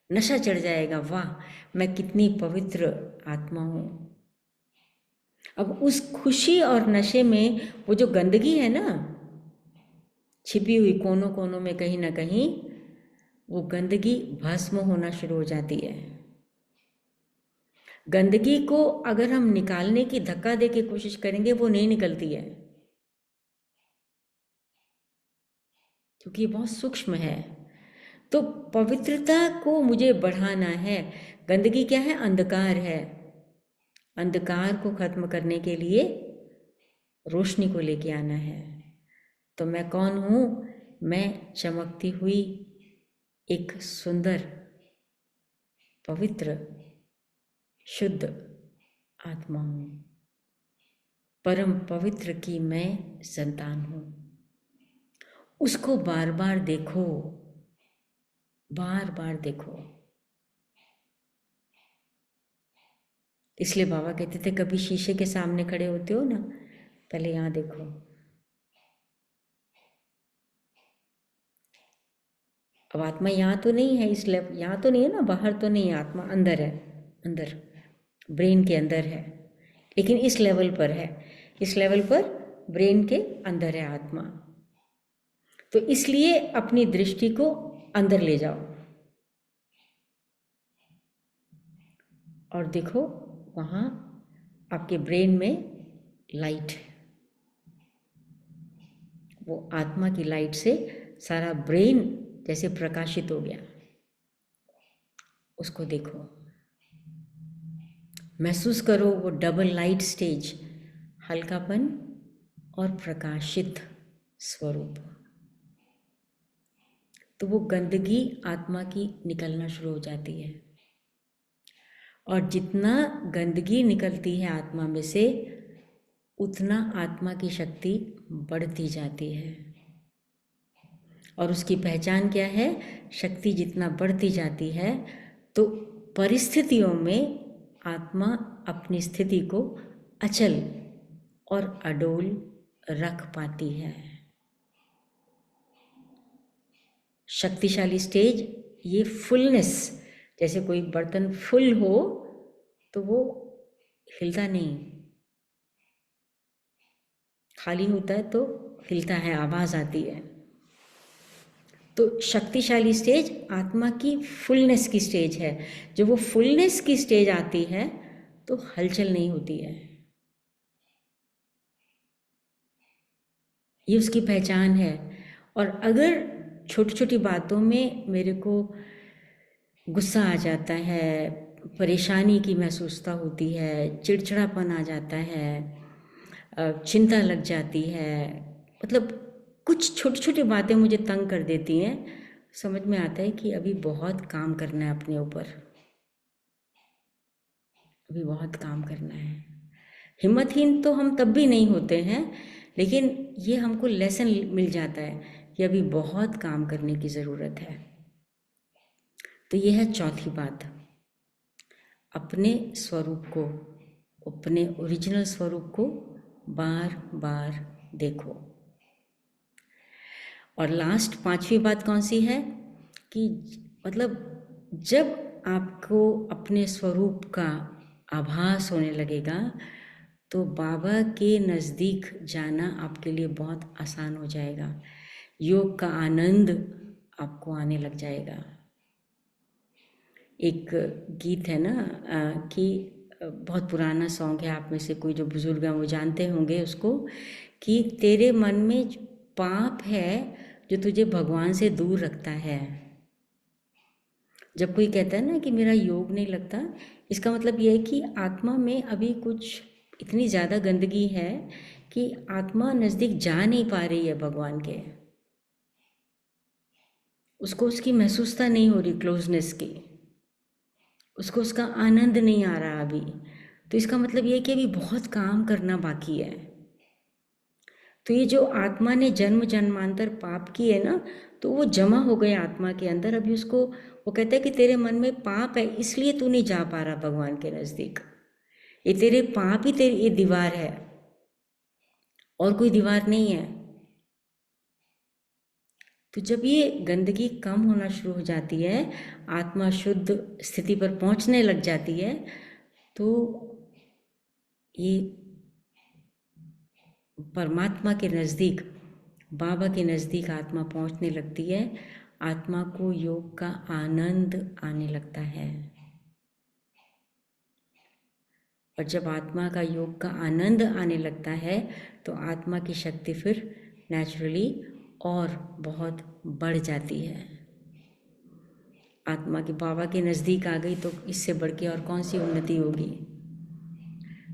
नशा चढ़ जाएगा, वाह मैं कितनी पवित्र आत्मा हूं। अब उस खुशी और नशे में वो जो गंदगी है ना, छिपी हुई कोनों कोनों में कहीं ना कहीं, वो गंदगी भस्म होना शुरू हो जाती है। गंदगी को अगर हम निकालने की धक्का दे के कोशिश करेंगे, वो नहीं निकलती है, क्योंकि ये बहुत सूक्ष्म है। तो पवित्रता को मुझे बढ़ाना है। गंदगी क्या है? अंधकार है। अंधकार को खत्म करने के लिए रोशनी को लेके आना है। तो मैं कौन हूं? मैं चमकती हुई एक सुंदर, पवित्र, शुद्ध आत्मा हूं। परम पवित्र की मैं संतान हूं। उसको बार बार देखो, बार बार देखो। इसलिए बाबा कहते थे, कभी शीशे के सामने खड़े होते हो ना, पहले यहां देखो। अब आत्मा यहाँ तो नहीं है, इस लेवल यहाँ तो नहीं है ना, बाहर तो नहीं है, आत्मा अंदर है, अंदर ब्रेन के अंदर है, लेकिन इस लेवल पर है। इस लेवल पर ब्रेन के अंदर है आत्मा। तो इसलिए अपनी दृष्टि को अंदर ले जाओ और देखो, वहाँ आपके ब्रेन में लाइट है। वो आत्मा की लाइट से सारा ब्रेन जैसे प्रकाशित हो गया। उसको देखो, महसूस करो वो डबल लाइट स्टेज, हल्कापन और प्रकाशित स्वरूप। तो वो गंदगी आत्मा की निकलना शुरू हो जाती है। और जितना गंदगी निकलती है आत्मा में से, उतना आत्मा की शक्ति बढ़ती जाती है। और उसकी पहचान क्या है? शक्ति जितना बढ़ती जाती है, तो परिस्थितियों में आत्मा अपनी स्थिति को अचल और अडोल रख पाती है। शक्तिशाली स्टेज, ये फुलनेस, जैसे कोई बर्तन फुल हो तो वो हिलता नहीं, खाली होता है तो हिलता है, आवाज आती है। तो शक्तिशाली स्टेज आत्मा की फुलनेस की स्टेज है। जब वो फुलनेस की स्टेज आती है तो हलचल नहीं होती है। ये उसकी पहचान है। और अगर छोटी छोटी बातों में मेरे को गुस्सा आ जाता है, परेशानी की महसूसता होती है, चिड़चिड़ापन आ जाता है, चिंता लग जाती है, मतलब कुछ छोटी छोटी बातें मुझे तंग कर देती हैं, समझ में आता है कि अभी बहुत काम करना है अपने ऊपर, अभी बहुत काम करना है। हिम्मतहीन तो हम तब भी नहीं होते हैं, लेकिन ये हमको लेसन मिल जाता है कि अभी बहुत काम करने की ज़रूरत है। तो ये है चौथी बात, अपने स्वरूप को, अपने ओरिजिनल स्वरूप को बार बार देखो। और लास्ट पांचवी बात कौन सी है? कि मतलब जब आपको अपने स्वरूप का आभास होने लगेगा, तो बाबा के नज़दीक जाना आपके लिए बहुत आसान हो जाएगा। योग का आनंद आपको आने लग जाएगा। एक गीत है ना कि बहुत पुराना सॉन्ग है, आप में से कोई जो बुजुर्ग हैं वो जानते होंगे उसको, कि तेरे मन में पाप है जो तुझे भगवान से दूर रखता है। जब कोई कहता है ना कि मेरा योग नहीं लगता, इसका मतलब यह है कि आत्मा में अभी कुछ इतनी ज़्यादा गंदगी है कि आत्मा नज़दीक जा नहीं पा रही है भगवान के, उसको उसकी महसूसता नहीं हो रही क्लोजनेस की, उसको उसका आनंद नहीं आ रहा अभी। तो इसका मतलब ये है कि अभी बहुत काम करना बाकी है। तो ये जो आत्मा ने जन्म जन्मांतर पाप किए ना, तो वो जमा हो गए आत्मा के अंदर। अभी उसको वो कहता है कि तेरे मन में पाप है, इसलिए तू नहीं जा पा रहा भगवान के नज़दीक। ये तेरे पाप ही तेरी ये दीवार है, और कोई दीवार नहीं है। तो जब ये गंदगी कम होना शुरू हो जाती है, आत्मा शुद्ध स्थिति पर पहुंचने लग जाती है, तो ये परमात्मा के नज़दीक, बाबा के नज़दीक आत्मा पहुंचने लगती है। आत्मा को योग का आनंद आने लगता है, और जब आत्मा का योग का आनंद आने लगता है तो आत्मा की शक्ति फिर नेचुरली और बहुत बढ़ जाती है। आत्मा के बाबा के नज़दीक आ गई तो इससे बढ़ के और कौन सी उन्नति होगी।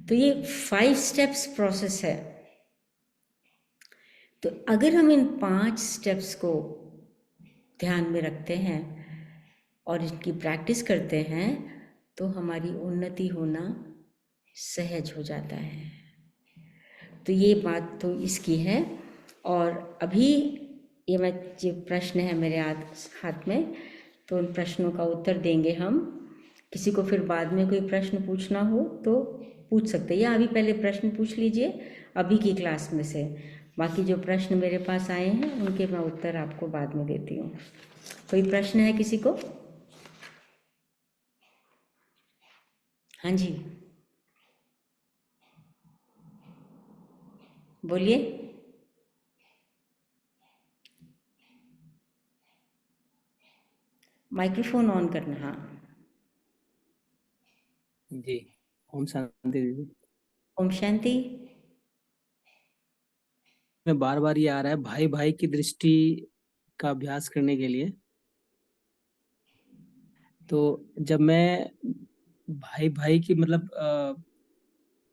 तो ये 5 स्टेप्स प्रोसेस है। तो अगर हम इन 5 स्टेप्स को ध्यान में रखते हैं और इनकी प्रैक्टिस करते हैं, तो हमारी उन्नति होना सहज हो जाता है। तो ये बात तो इसकी है। और अभी ये मैं जो प्रश्न है मेरे हाथ में, तो उन प्रश्नों का उत्तर देंगे हम। किसी को फिर बाद में कोई प्रश्न पूछना हो तो पूछ सकते हैं, या अभी पहले प्रश्न पूछ लीजिए अभी की क्लास में से। बाकी जो प्रश्न मेरे पास आए हैं उनके मैं उत्तर आपको बाद में देती हूँ। कोई प्रश्न है किसी को? हाँ जी, बोलिए। माइक्रोफोन ऑन करना। हाँ जी, ओम शांति दीदी। ओम शांति। में बार बार ये आ रहा है भाई भाई की दृष्टि का अभ्यास करने के लिए। तो जब मैं भाई भाई की मतलब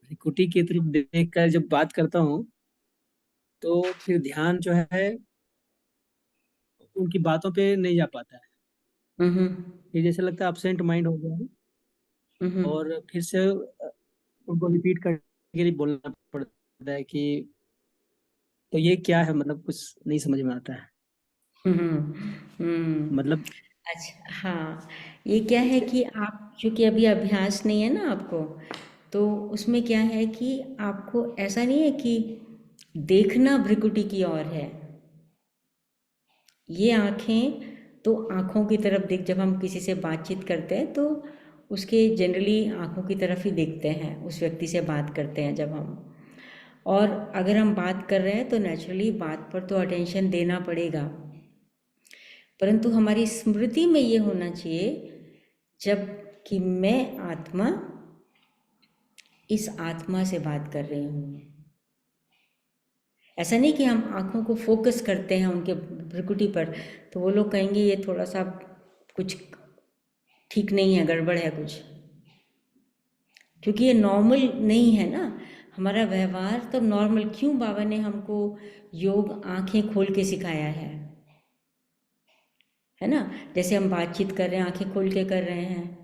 भ्रिकुटी की तरफ देख कर जब बात करता हूँ, तो फिर ध्यान जो है उनकी बातों पे नहीं जा पाता है। हम्म फिर जैसे लगता है अपसेंट माइंड हो गया है, हम्म और फिर से उनको रिपीट करने के लिए बोलना पड़ता है कि तो ये क्या है, मतलब कुछ नहीं समझ में आता है। मतलब अच्छा, हाँ, ये क्या है कि आप क्योंकि अभी अभ्यास नहीं है ना आपको, तो उसमें क्या है कि आपको ऐसा नहीं है कि देखना भ्रिकुटी की ओर है। ये आँखें तो आँखों की तरफ देख, जब हम किसी से बातचीत करते हैं तो उसके जनरली आँखों की तरफ ही देखते हैं, उस व्यक्ति से बात करते हैं जब हम। और अगर हम बात कर रहे हैं तो नेचुरली बात पर तो अटेंशन देना पड़ेगा, परंतु हमारी स्मृति में ये होना चाहिए जब कि मैं आत्मा इस आत्मा से बात कर रही हूँ। ऐसा नहीं कि हम आँखों को फोकस करते हैं उनके भ्रिकुटी पर, तो वो लोग कहेंगे ये थोड़ा सा कुछ ठीक नहीं है, गड़बड़ है कुछ, क्योंकि ये नॉर्मल नहीं है ना। हमारा व्यवहार तो नॉर्मल क्यों बाबा ने हमको योग आंखें खोल के सिखाया है ना। जैसे हम बातचीत कर रहे हैं आंखें खोल के कर रहे हैं,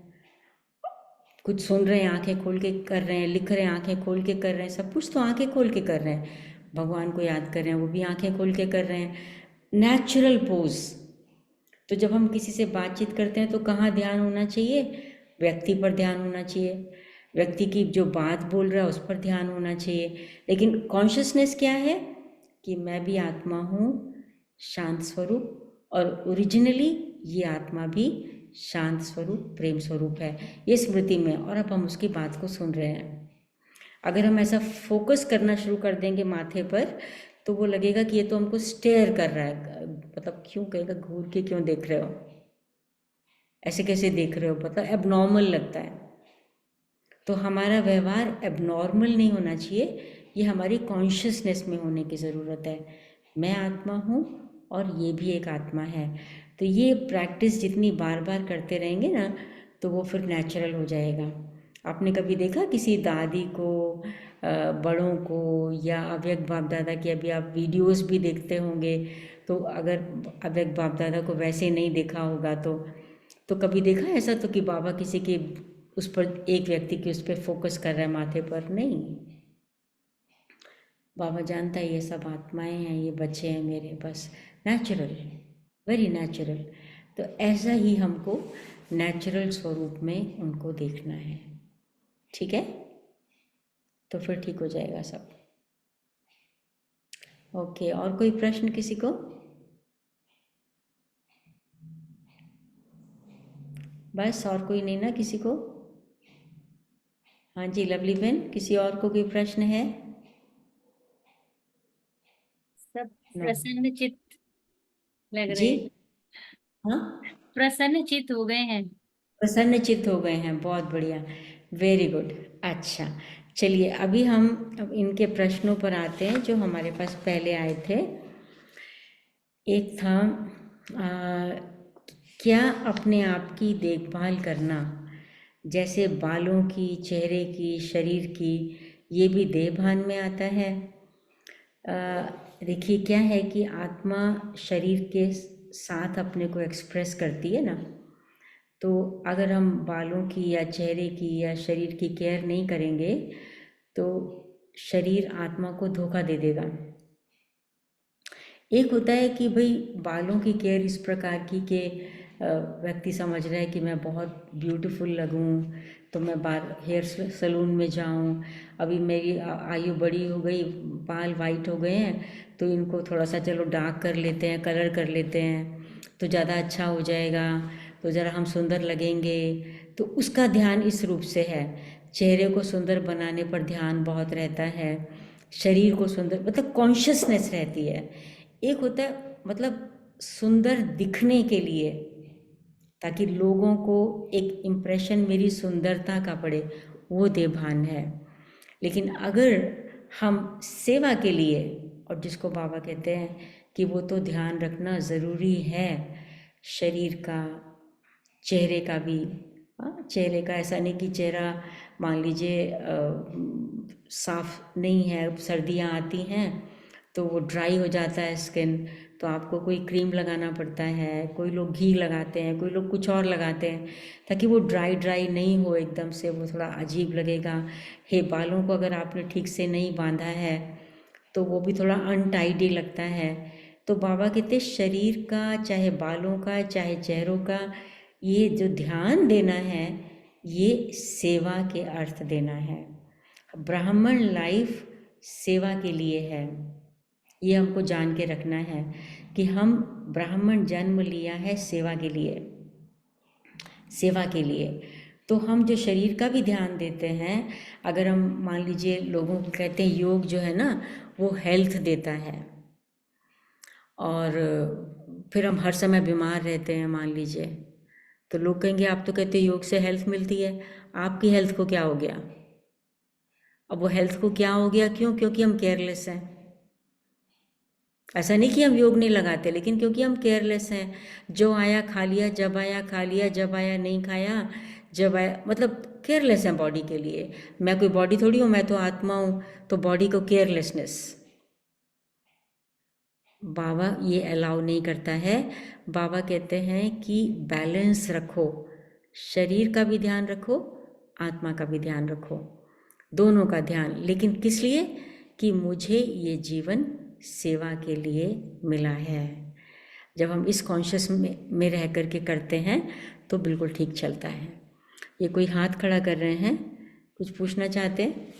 कुछ सुन रहे हैं आंखें खोल के कर रहे हैं, लिख रहे हैं आंखें खोल के कर रहे हैं, सब कुछ तो आंखें खोल के कर रहे हैं। भगवान को याद कर रहे हैं वो भी आंखें खोल के कर रहे हैं, नेचुरल पोज। तो जब हम किसी से बातचीत करते हैं तो कहाँ ध्यान होना चाहिए? व्यक्ति पर ध्यान होना चाहिए, व्यक्ति की जो बात बोल रहा है उस पर ध्यान होना चाहिए। लेकिन कॉन्शियसनेस क्या है कि मैं भी आत्मा हूँ, शांत स्वरूप, और ओरिजिनली ये आत्मा भी शांत स्वरूप प्रेम स्वरूप है, ये स्मृति में। और अब हम उसकी बात को सुन रहे हैं। अगर हम ऐसा फोकस करना शुरू कर देंगे माथे पर, तो वो लगेगा कि ये तो हमको स्टेयर कर रहा है, मतलब क्यों कहेगा घूर के क्यों देख रहे हो, ऐसे कैसे देख रहे हो, मतलब एबनॉर्मल लगता है। तो हमारा व्यवहार एबनॉर्मल नहीं होना चाहिए, ये हमारी कॉन्शियसनेस में होने की ज़रूरत है। मैं आत्मा हूँ और ये भी एक आत्मा है। तो ये प्रैक्टिस जितनी बार बार करते रहेंगे ना, तो वो फिर नेचुरल हो जाएगा। आपने कभी देखा किसी दादी को, बड़ों को, या अव्यक्त बाप दादा की अभी आप वीडियोस भी देखते होंगे, तो अगर अव्यक्त बाप दादा को वैसे नहीं देखा होगा तो कभी देखा ऐसा तो कि बाबा किसी के उस पर, एक व्यक्ति के उस पर फोकस कर रहा है माथे पर? नहीं, बाबा जानता है ये सब आत्माएं हैं, ये बच्चे हैं मेरे, बस नेचुरल, वेरी नेचुरल। तो ऐसा ही हमको नेचुरल स्वरूप में उनको देखना है, ठीक है? तो फिर ठीक हो जाएगा सब। ओके, और कोई प्रश्न किसी को? बस, और कोई नहीं ना किसी को? हाँ जी लवली बहन, किसी और को कोई प्रश्न है? सब नो प्रसन्न चित्त लग जी, रहे हैं, हाँ, प्रसन्न चित्त हो गए हैं। प्रसन्नचित्त हो गए हैं, बहुत बढ़िया, वेरी गुड। अच्छा, चलिए अभी हम अब इनके प्रश्नों पर आते हैं जो हमारे पास पहले आए थे। एक था क्या अपने आप की देखभाल करना, जैसे बालों की, चेहरे की, शरीर की, ये भी देहभान में आता है? देखिए क्या है कि आत्मा शरीर के साथ अपने को एक्सप्रेस करती है ना, तो अगर हम बालों की या चेहरे की या शरीर की केयर नहीं करेंगे तो शरीर आत्मा को धोखा दे देगा। एक होता है कि भाई बालों की केयर इस प्रकार की कि व्यक्ति समझ रहा है कि मैं बहुत ब्यूटीफुल लगूं तो मैं हेयर सलून में जाऊं, अभी मेरी आयु बड़ी हो गई, बाल वाइट हो गए हैं तो इनको थोड़ा सा चलो डार्क कर लेते हैं, कलर कर लेते हैं तो ज़्यादा अच्छा हो जाएगा, तो ज़रा हम सुंदर लगेंगे। तो उसका ध्यान इस रूप से है, चेहरे को सुंदर बनाने पर ध्यान बहुत रहता है, शरीर को सुंदर, मतलब कॉन्शियसनेस रहती है। एक होता है मतलब सुंदर दिखने के लिए, ताकि लोगों को एक इम्प्रेशन मेरी सुंदरता का पड़े, वो देभान है। लेकिन अगर हम सेवा के लिए, और जिसको बाबा कहते हैं कि वो तो ध्यान रखना ज़रूरी है, शरीर का, चेहरे का भी। हाँ, चेहरे का ऐसा नहीं कि चेहरा मान लीजिए साफ नहीं है, सर्दियाँ आती हैं तो वो ड्राई हो जाता है स्किन, तो आपको कोई क्रीम लगाना पड़ता है, कोई लोग घी लगाते हैं, कोई लोग कुछ और लगाते हैं ताकि वो ड्राई ड्राई नहीं हो एकदम से, वो थोड़ा अजीब लगेगा। हे बालों को अगर आपने ठीक से नहीं बांधा है तो वो भी थोड़ा अनटाइडी लगता है। तो बाबा कहते शरीर का, चाहे बालों का, चाहे चेहरों का, ये जो ध्यान देना है ये सेवा के अर्थ देना है। ब्राह्मण लाइफ सेवा के लिए है, ये हमको जान के रखना है कि हम ब्राह्मण जन्म लिया है सेवा के लिए, सेवा के लिए। तो हम जो शरीर का भी ध्यान देते हैं, अगर हम मान लीजिए लोगों को कहते हैं योग जो है ना वो हेल्थ देता है, और फिर हम हर समय बीमार रहते हैं मान लीजिए, तो लोग कहेंगे आप तो कहते योग से हेल्थ मिलती है, आपकी हेल्थ को क्या हो गया? अब वो हेल्थ को क्या हो गया, क्यों? क्योंकि हम केयरलेस हैं। ऐसा नहीं कि हम योग नहीं लगाते, लेकिन क्योंकि हम केयरलेस हैं, जो आया खा लिया, जब आया खा लिया, जब आया नहीं खाया, जब आया, मतलब केयरलेस हैं बॉडी के लिए। मैं कोई बॉडी थोड़ी हूँ, मैं तो आत्मा हूँ, तो बॉडी को केयरलेसनेस बाबा ये अलाउ नहीं करता है। बाबा कहते हैं कि बैलेंस रखो, शरीर का भी ध्यान रखो, आत्मा का भी ध्यान रखो, दोनों का ध्यान। लेकिन किस लिए? कि मुझे ये जीवन सेवा के लिए मिला है। जब हम इस कॉन्शियस में रह करके करते हैं तो बिल्कुल ठीक चलता है। ये कोई हाथ खड़ा कर रहे हैं, कुछ पूछना चाहते हैं?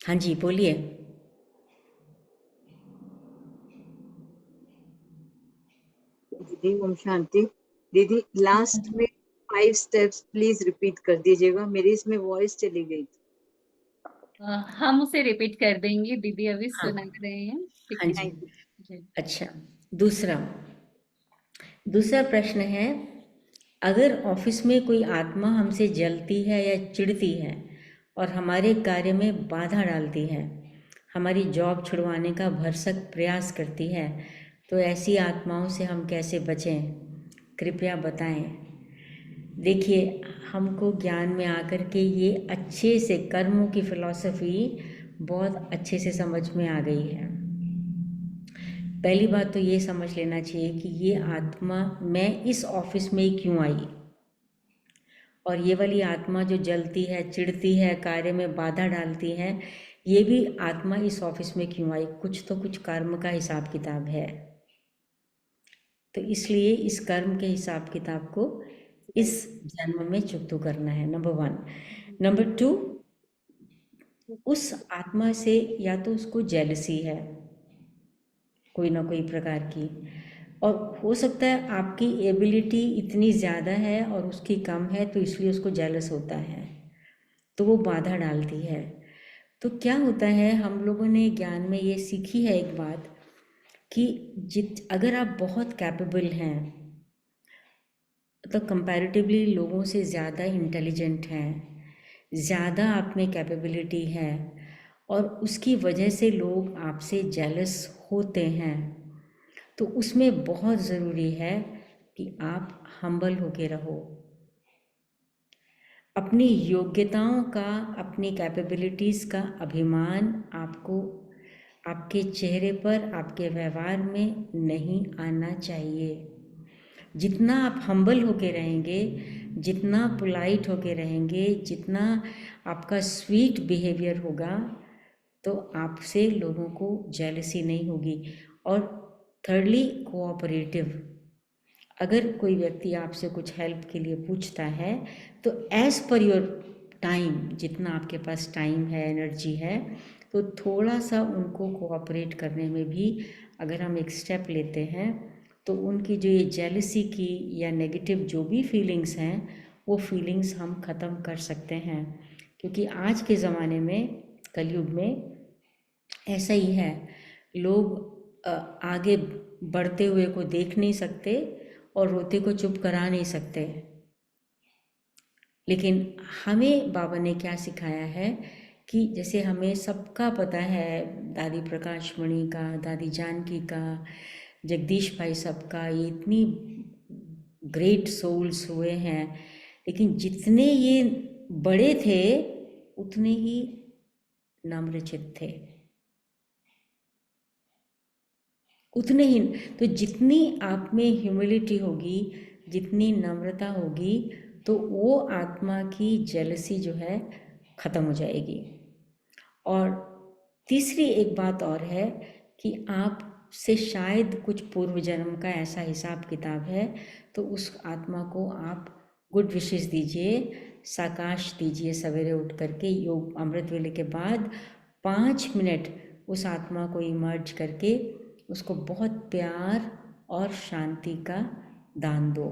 हाँ जी बोलिए। दीदी ओम शांति। दीदी लास्ट में 5 स्टेप्स प्लीज रिपीट कर दीजिएगा, मेरी इसमें वॉइस चली गई थी। हम उसे रिपीट कर देंगे, दीदी अभी हाँ सुना रहे हैं, हाँ रिपीट। जी। Thank you. जी। अच्छा, दूसरा दूसरा प्रश्न है, अगर ऑफिस में कोई आत्मा हमसे जलती है या चिढ़ती है और हमारे कार्य में बाधा डालती है, हमारी जॉब छुड़वाने का भरसक प्रयास करती है, तो ऐसी आत्माओं से हम कैसे बचें? कृपया बताएं। देखिए, हमको ज्ञान में आकर के ये अच्छे से कर्मों की फिलॉसफी बहुत अच्छे से समझ में आ गई है। पहली बात तो ये समझ लेना चाहिए कि ये आत्मा मैं इस ऑफिस में क्यों आई, और ये वाली आत्मा जो जलती है, चिढ़ती है, कार्य में बाधा डालती है, ये भी आत्मा इस ऑफिस में क्यों आई? कुछ तो कुछ कर्म का हिसाब किताब है। तो इसलिए इस कर्म के हिसाब किताब को इस जन्म में चुकता करना है, नंबर 1। नंबर 2, उस आत्मा से या तो उसको जेलसी है कोई ना कोई प्रकार की, और हो सकता है आपकी एबिलिटी इतनी ज़्यादा है और उसकी कम है, तो इसलिए उसको जेलस होता है, तो वो बाधा डालती है। तो क्या होता है, हम लोगों ने ज्ञान में ये सीखी है एक बात कि अगर आप बहुत कैपेबल हैं, तो कंपैरेटिवली लोगों से ज़्यादा इंटेलिजेंट हैं, ज़्यादा आप में कैपेबिलिटी है, और उसकी वजह से लोग आपसे जेलस होते हैं, तो उसमें बहुत ज़रूरी है कि आप हम्बल होके रहो। अपनी योग्यताओं का, अपनी कैपेबिलिटीज़ का अभिमान आपको आपके चेहरे पर, आपके व्यवहार में नहीं आना चाहिए। जितना आप हम्बल होके रहेंगे, जितना पोलाइट होके रहेंगे, जितना आपका स्वीट बिहेवियर होगा, तो आपसे लोगों को जेलसी नहीं होगी। और थर्डली, कोऑपरेटिव। अगर कोई व्यक्ति आपसे कुछ हेल्प के लिए पूछता है, तो एज़ पर योर टाइम, जितना आपके पास टाइम है, एनर्जी है, तो थोड़ा सा उनको कोऑपरेट करने में भी अगर हम एक स्टेप लेते हैं, तो उनकी जो ये जेलसी की या नेगेटिव जो भी फीलिंग्स हैं, वो फीलिंग्स हम ख़त्म कर सकते हैं। क्योंकि आज के ज़माने में, कलयुग में ऐसा ही है, लोग आगे बढ़ते हुए को देख नहीं सकते और रोते को चुप करा नहीं सकते। लेकिन हमें बाबा ने क्या सिखाया है कि जैसे हमें सबका पता है, दादी प्रकाश मणि का, दादी जानकी का, जगदीश भाई सबका, ये इतनी ग्रेट सोल्स हुए हैं, लेकिन जितने ये बड़े थे उतने ही नम्रचित थे, उतने ही। तो जितनी आप में ह्यूमिलिटी होगी, जितनी नम्रता होगी, तो वो आत्मा की जेलसी जो है ख़त्म हो जाएगी। और तीसरी एक बात और है कि आप से शायद कुछ पूर्व जन्म का ऐसा हिसाब किताब है, तो उस आत्मा को आप गुड विशेस दीजिए, साकाश दीजिए। सवेरे उठ करके योग अमृत वेले के बाद 5 मिनट उस आत्मा को इमर्ज करके उसको बहुत प्यार और शांति का दान दो।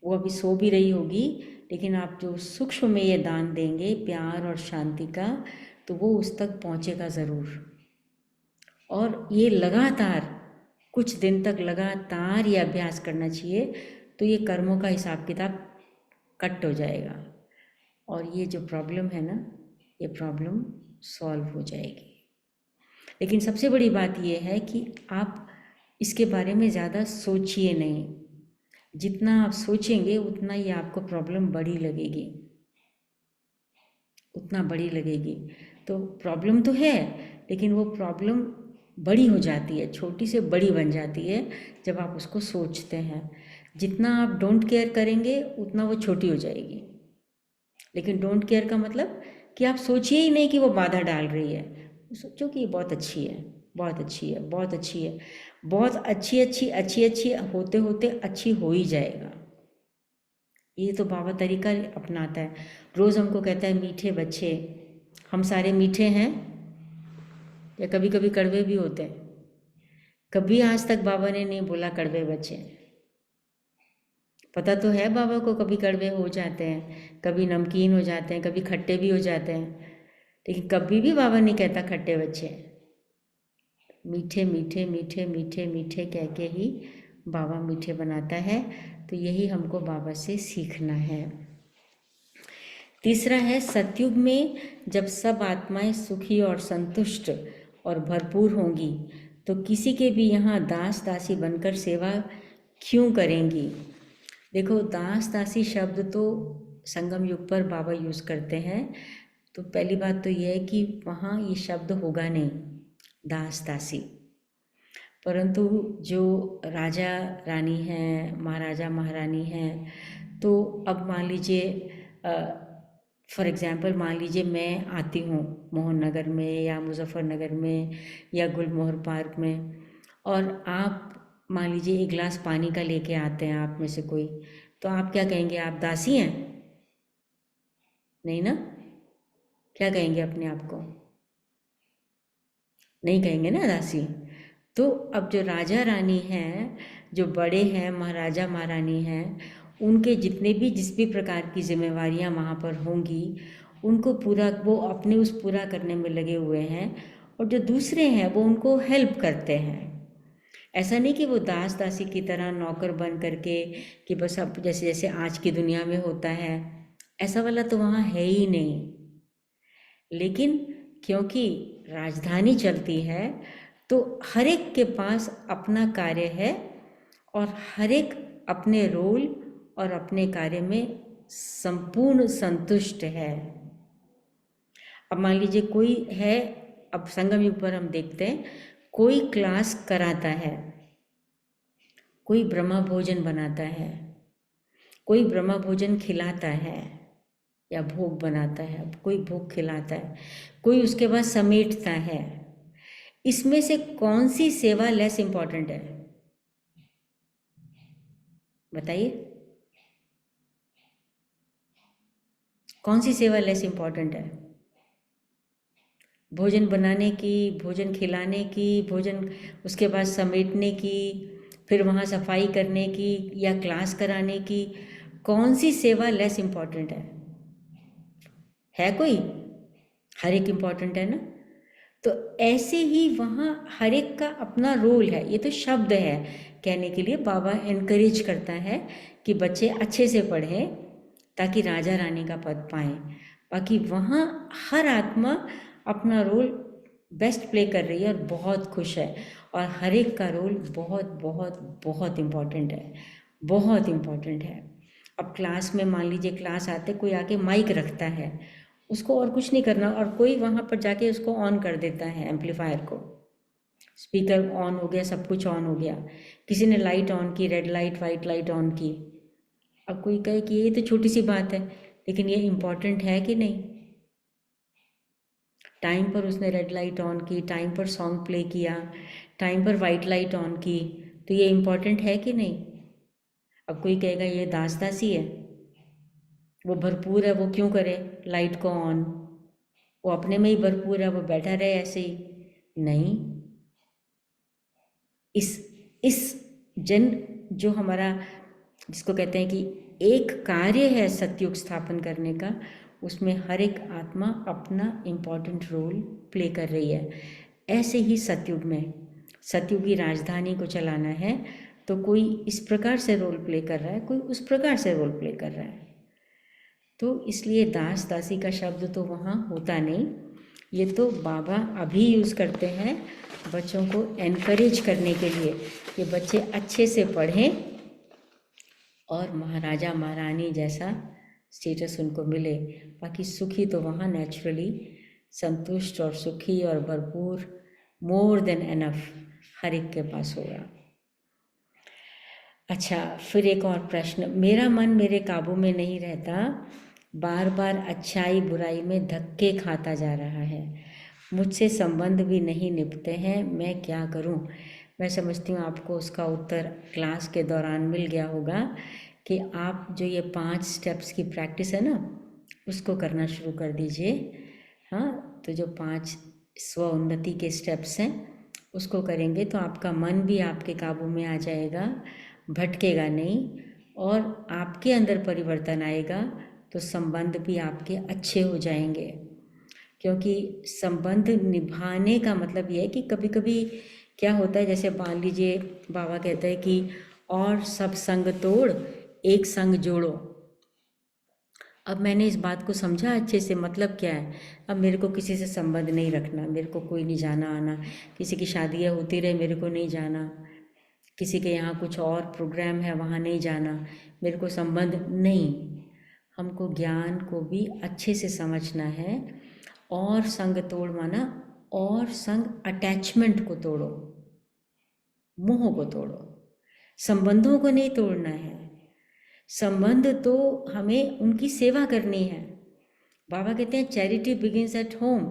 वो अभी सो भी रही होगी, लेकिन आप जो सूक्ष्म में ये दान देंगे प्यार और शांति का, तो वो उस तक पहुँचेगा ज़रूर। और ये लगातार कुछ दिन तक लगातार ये अभ्यास करना चाहिए, तो ये कर्मों का हिसाब किताब कट हो जाएगा, और ये जो प्रॉब्लम है ना, ये प्रॉब्लम सॉल्व हो जाएगी। लेकिन सबसे बड़ी बात ये है कि आप इसके बारे में ज़्यादा सोचिए नहीं। जितना आप सोचेंगे उतना ही आपको प्रॉब्लम बड़ी लगेगी, उतना बड़ी लगेगी। तो प्रॉब्लम तो है, लेकिन वो प्रॉब्लम बड़ी हो जाती है, छोटी से बड़ी बन जाती है जब आप उसको सोचते हैं। जितना आप डोंट केयर करेंगे उतना वो छोटी हो जाएगी। लेकिन डोंट केयर का मतलब कि आप सोचिए ही नहीं कि वो बाधा डाल रही है, सोचो कि ये बहुत अच्छी है, बहुत अच्छी है, बहुत अच्छी है, बहुत अच्छी अच्छी अच्छी अच्छी होते होते अच्छी हो ही जाएगा। ये तो बाबा तरीका अपनाता है, रोज़ हमको कहता है मीठे बच्चे। हम सारे मीठे हैं या कभी कभी कड़वे भी होते हैं? कभी आज तक बाबा ने नहीं बोला कड़वे बच्चे। पता तो है बाबा को कभी कड़वे हो जाते हैं, कभी नमकीन हो जाते हैं, कभी खट्टे भी हो जाते हैं, लेकिन कभी भी बाबा नहीं कहता खट्टे बच्चे। मीठे मीठे मीठे मीठे मीठे कह के ही बाबा मीठे बनाता है। तो यही हमको बाबा से सीखना है। तीसरा है, सतयुग में जब सब आत्माएं सुखी और संतुष्ट और भरपूर होंगी, तो किसी के भी यहाँ दास दासी बनकर सेवा क्यों करेंगी? देखो, दास दासी शब्द तो संगम युग पर बाबा यूज़ करते हैं, तो पहली बात तो यह है कि वहाँ ये शब्द होगा नहीं दास दासी। परंतु जो राजा रानी हैं, महाराजा महारानी हैं, तो अब मान लीजिए फॉर एग्ज़ाम्पल मान लीजिए मैं आती हूँ मोहन नगर में या मुज़फ़्फ़रनगर में या गुलमोहर पार्क में, और आप मान लीजिए एक गिलास पानी का लेके आते हैं आप में से कोई, तो आप क्या कहेंगे? आप दासी हैं? नहीं ना? क्या कहेंगे अपने आप को? नहीं कहेंगे ना दासी। तो अब जो राजा रानी हैं, जो बड़े हैं, महाराजा महारानी हैं, उनके जितने भी जिस भी प्रकार की जिम्मेवारियां वहाँ पर होंगी, उनको पूरा वो अपने उस पूरा करने में लगे हुए हैं, और जो दूसरे हैं वो उनको हेल्प करते हैं। ऐसा नहीं कि वो दास दासी की तरह नौकर बन करके कि बस अब जैसे जैसे आज की दुनिया में होता है, ऐसा वाला तो वहाँ है ही नहीं। लेकिन क्योंकि राजधानी चलती है तो हर एक के पास अपना कार्य है, और हर एक अपने रोल और अपने कार्य में संपूर्ण संतुष्ट है। अब मान लीजिए कोई है, अब संगम युग पर हम देखते हैं, कोई क्लास कराता है, कोई ब्रह्मा भोजन बनाता है, कोई ब्रह्मा भोजन खिलाता है या भोग बनाता है, कोई भोग खिलाता है, कोई उसके बाद समेटता है। इसमें से कौन सी सेवा लेस इंपॉर्टेंट है? बताइए, कौन सी सेवा लेस इंपॉर्टेंट है? भोजन बनाने की, भोजन खिलाने की, भोजन उसके बाद समेटने की, फिर वहाँ सफाई करने की या क्लास कराने की, कौन सी सेवा लेस इंपॉर्टेंट है कोई? हर एक इंपॉर्टेंट है ना? तो ऐसे ही वहाँ हर एक का अपना रोल है। ये तो शब्द है कहने के लिए, बाबा एनकरेज करता है कि बच्चे अच्छे से पढ़ें ताकि राजा रानी का पद पाएं। बाकी वहाँ हर आत्मा अपना रोल बेस्ट प्ले कर रही है और बहुत खुश है, और हर एक का रोल बहुत बहुत बहुत इम्पॉर्टेंट है, बहुत इम्पॉर्टेंट है। अब क्लास में मान लीजिए क्लास आते कोई आके माइक रखता है, उसको और कुछ नहीं करना, और कोई वहाँ पर जाके उसको ऑन कर देता है, एम्पलीफायर को, स्पीकर ऑन हो गया, सब कुछ ऑन हो गया। किसी ने लाइट ऑन की, red light white light on की। अब कोई कहे कि ये तो छोटी सी बात है, लेकिन ये इम्पॉर्टेंट है कि नहीं? टाइम पर उसने रेड लाइट ऑन की, टाइम पर सॉन्ग प्ले किया, टाइम पर वाइट लाइट ऑन की, तो ये इम्पॉर्टेंट है कि नहीं? अब कोई कहेगा ये दास दासी है, वो भरपूर है, वो क्यों करे लाइट को ऑन, वो अपने में ही भरपूर है, वो बैठा रहे ऐसे ही। नहीं, इस जन जो हमारा जिसको कहते हैं कि एक कार्य है सतयुग स्थापन करने का, उसमें हर एक आत्मा अपना इम्पॉर्टेंट रोल प्ले कर रही है। ऐसे ही सतयुग में, सतयुगी राजधानी को चलाना है तो कोई इस प्रकार से रोल प्ले कर रहा है, कोई उस प्रकार से रोल प्ले कर रहा है। तो इसलिए दास दासी का शब्द तो वहाँ होता नहीं, ये तो बाबा अभी यूज़ करते हैं बच्चों को एनकरेज करने के लिए कि बच्चे अच्छे से पढ़ें और महाराजा महारानी जैसा स्टेटस उनको मिले। बाकी सुखी तो वहाँ नेचुरली संतुष्ट और सुखी और भरपूर, मोर देन एनफ हर एक के पास होगा। अच्छा, फिर एक और प्रश्न, मेरा मन मेरे काबू में नहीं रहता, बार बार अच्छाई बुराई में धक्के खाता जा रहा है, मुझसे संबंध भी नहीं निभते हैं, मैं क्या करूं? मैं समझती हूँ आपको उसका उत्तर क्लास के दौरान मिल गया होगा कि आप जो ये 5 स्टेप्स की प्रैक्टिस है ना, उसको करना शुरू कर दीजिए। हाँ, तो जो 5 स्व उन्नति के स्टेप्स हैं उसको करेंगे तो आपका मन भी आपके काबू में आ जाएगा, भटकेगा नहीं, और आपके अंदर परिवर्तन आएगा, तो संबंध भी आपके अच्छे हो जाएंगे। क्योंकि संबंध निभाने का मतलब ये है कि कभी कभी क्या होता है, जैसे मान लीजिए बाबा कहते हैं कि और सब संग तोड़ एक संग जोड़ो। अब मैंने इस बात को समझा अच्छे से, मतलब क्या है, अब मेरे को किसी से संबंध नहीं रखना, मेरे को कोई नहीं जाना आना, किसी की शादियाँ होती रहे मेरे को नहीं जाना, किसी के यहाँ कुछ और प्रोग्राम है वहाँ नहीं जाना, मेरे को संबंध नहीं। हमको ज्ञान को भी अच्छे से समझना है। और संग तोड़ माना और संग अटैचमेंट को तोड़ो, मोह को तोड़ो, संबंधों को नहीं तोड़ना है। संबंध तो हमें उनकी सेवा करनी है। बाबा कहते हैं चैरिटी बिगिंस एट होम।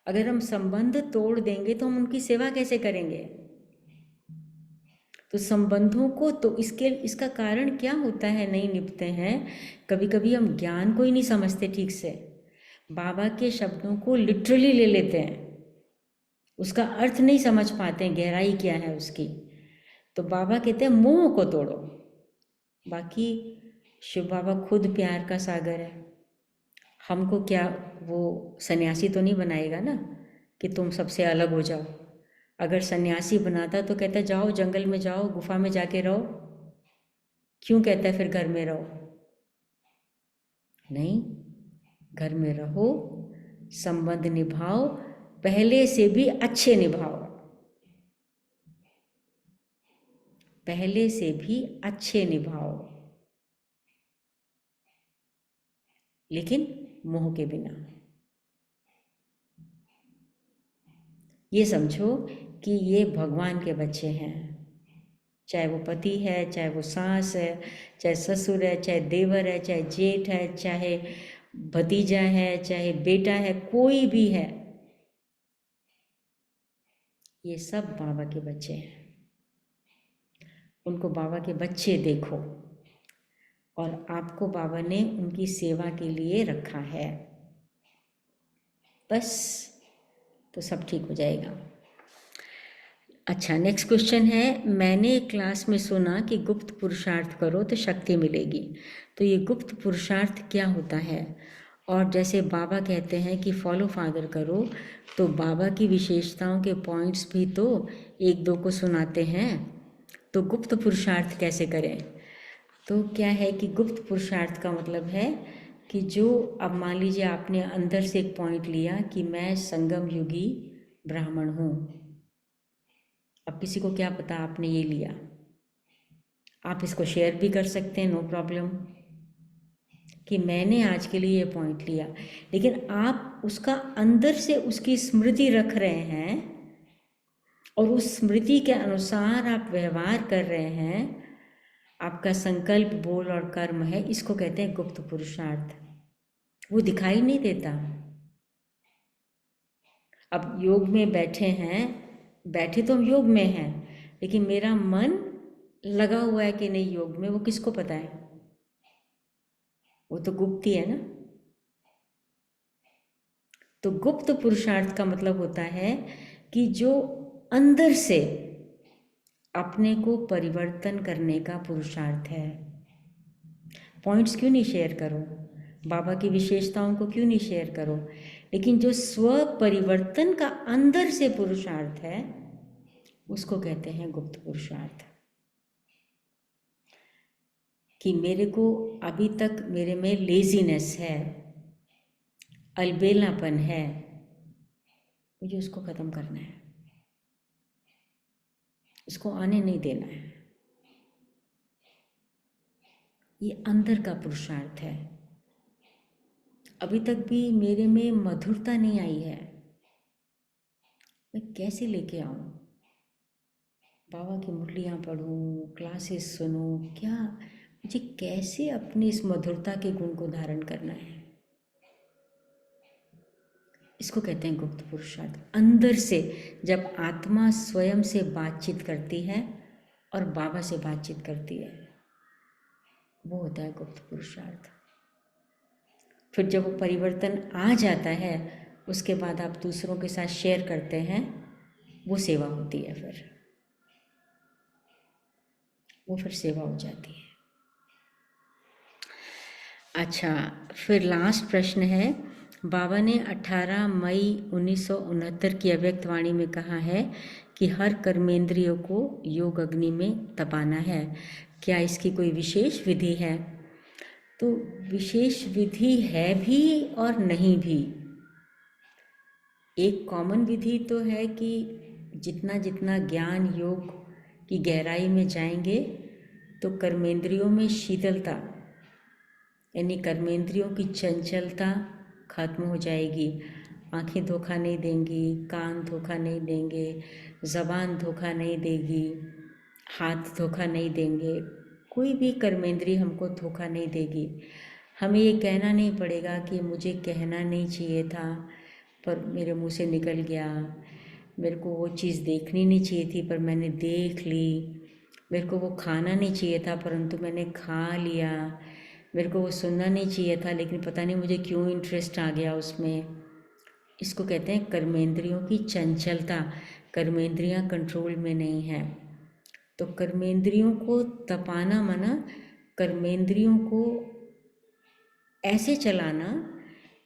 अगर हम संबंध तोड़ देंगे तो हम उनकी सेवा कैसे करेंगे? तो संबंधों को तो इसका कारण क्या होता है, नहीं निपते हैं। कभी कभी हम ज्ञान को ही नहीं समझते ठीक से, बाबा के शब्दों को लिटरली ले लेते हैं, उसका अर्थ नहीं समझ पाते हैं, गहराई क्या है उसकी। तो बाबा कहते हैं मोह को तोड़ो। बाकी शिव बाबा खुद प्यार का सागर है, हमको क्या वो सन्यासी तो नहीं बनाएगा ना कि तुम सबसे अलग हो जाओ। अगर सन्यासी बनाता तो कहता जाओ जंगल में जाओ, गुफा में जाके रहो। क्यों कहता है फिर घर में रहो? नहीं, घर में रहो, संबंध निभाओ, पहले से भी अच्छे निभाओ, पहले से भी अच्छे निभाओ, लेकिन मोह के बिना। ये समझो कि ये भगवान के बच्चे हैं, चाहे वो पति है, चाहे वो सास है, चाहे ससुर है, चाहे देवर है, चाहे जेठ है, चाहे भतीजा है, चाहे बेटा है, कोई भी है, ये सब बाबा के बच्चे हैं। उनको बाबा के बच्चे देखो, और आपको बाबा ने उनकी सेवा के लिए रखा है, बस, तो सब ठीक हो जाएगा। अच्छा, नेक्स्ट क्वेश्चन है, मैंने एक क्लास में सुना कि गुप्त पुरुषार्थ करो तो शक्ति मिलेगी, तो ये गुप्त पुरुषार्थ क्या होता है? और जैसे बाबा कहते हैं कि फॉलो फादर करो, तो बाबा की विशेषताओं के पॉइंट्स भी तो एक दो को सुनाते हैं, तो गुप्त पुरुषार्थ कैसे करें? तो क्या है कि गुप्त पुरुषार्थ का मतलब है कि जो, अब मान लीजिए आपने अंदर से एक पॉइंट लिया कि मैं संगम युगी ब्राह्मण हूँ। अब किसी को क्या पता आपने ये लिया, आप इसको शेयर भी कर सकते हैं, नो प्रॉब्लम, कि मैंने आज के लिए ये पॉइंट लिया, लेकिन आप उसका अंदर से उसकी स्मृति रख रहे हैं और उस स्मृति के अनुसार आप व्यवहार कर रहे हैं, आपका संकल्प, बोल और कर्म है, इसको कहते हैं गुप्त पुरुषार्थ। वो दिखाई नहीं देता। अब योग में बैठे हैं, बैठे तो हम योग में हैं, लेकिन मेरा मन लगा हुआ है कि नहीं योग में, वो किसको पता है? वो तो गुप्त ही है ना। तो गुप्त पुरुषार्थ का मतलब होता है कि जो अंदर से अपने को परिवर्तन करने का पुरुषार्थ है। पॉइंट्स क्यों नहीं शेयर करो, बाबा की विशेषताओं को क्यों नहीं शेयर करो, लेकिन जो स्व परिवर्तन का अंदर से पुरुषार्थ है, उसको कहते हैं गुप्त पुरुषार्थ। कि मेरे को अभी तक मेरे में लेजीनेस है, अलबेलापन है, मुझे उसको ख़त्म करना है, उसको आने नहीं देना है। ये अंदर का पुरुषार्थ है। अभी तक भी मेरे में मधुरता नहीं आई है, मैं कैसे लेके आऊँ? बाबा की मुरलियाँ पढ़ूँ, क्लासेस सुनूँ, क्या मुझे कैसे अपनी इस मधुरता के गुण को धारण करना है? इसको कहते हैं गुप्त पुरुषार्थ। अंदर से जब आत्मा स्वयं से बातचीत करती है और बाबा से बातचीत करती है, वो होता है गुप्त पुरुषार्थ। फिर जब वो परिवर्तन आ जाता है, उसके बाद आप दूसरों के साथ शेयर करते हैं, वो सेवा होती है, फिर वो फिर सेवा हो जाती है। अच्छा, फिर लास्ट प्रश्न है, बाबा ने 18 मई 1969 की अव्यक्त वाणी में कहा है कि हर कर्मेंद्रियों को योग अग्नि में तपाना है, क्या इसकी कोई विशेष विधि है? तो विशेष विधि है भी और नहीं भी। एक कॉमन विधि तो है कि जितना जितना ज्ञान योग की गहराई में जाएंगे तो कर्मेंद्रियों में शीतलता, यानी कर्मेंद्रियों की चंचलता खत्म हो जाएगी। आंखें धोखा नहीं देंगी, कान धोखा नहीं देंगे, ज़बान धोखा नहीं देगी, हाथ धोखा नहीं देंगे, कोई भी कर्मेंद्रिय हमको धोखा नहीं देगी। हमें ये कहना नहीं पड़ेगा कि मुझे कहना नहीं चाहिए था पर मेरे मुंह से निकल गया, मेरे को वो चीज़ देखनी नहीं चाहिए थी पर मैंने देख ली, मेरे को वो खाना नहीं चाहिए था परंतु मैंने खा लिया, मेरे को वो सुनना नहीं चाहिए था लेकिन पता नहीं मुझे क्यों इंटरेस्ट आ गया उसमें। इसको कहते हैं कर्मेंद्रियों की चंचलता। कर्मेंद्रियां कंट्रोल में नहीं है। तो कर्मेंद्रियों को तपाना माना कर्मेंद्रियों को ऐसे चलाना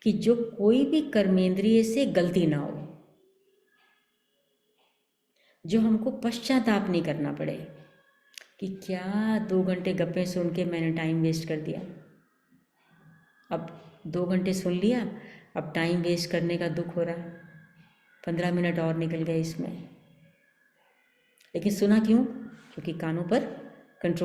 कि जो कोई भी कर्मेंद्रिय से गलती ना हो, जो हमको पश्चाताप नहीं करना पड़े कि क्या 2 घंटे गप्पे सुन के मैंने टाइम वेस्ट कर दिया। अब 2 घंटे सुन लिया, अब टाइम वेस्ट करने का दुख हो रहा, 15 मिनट और निकल गए इसमें। लेकिन सुना क्यों? क्योंकि कानों पर कंट्रोल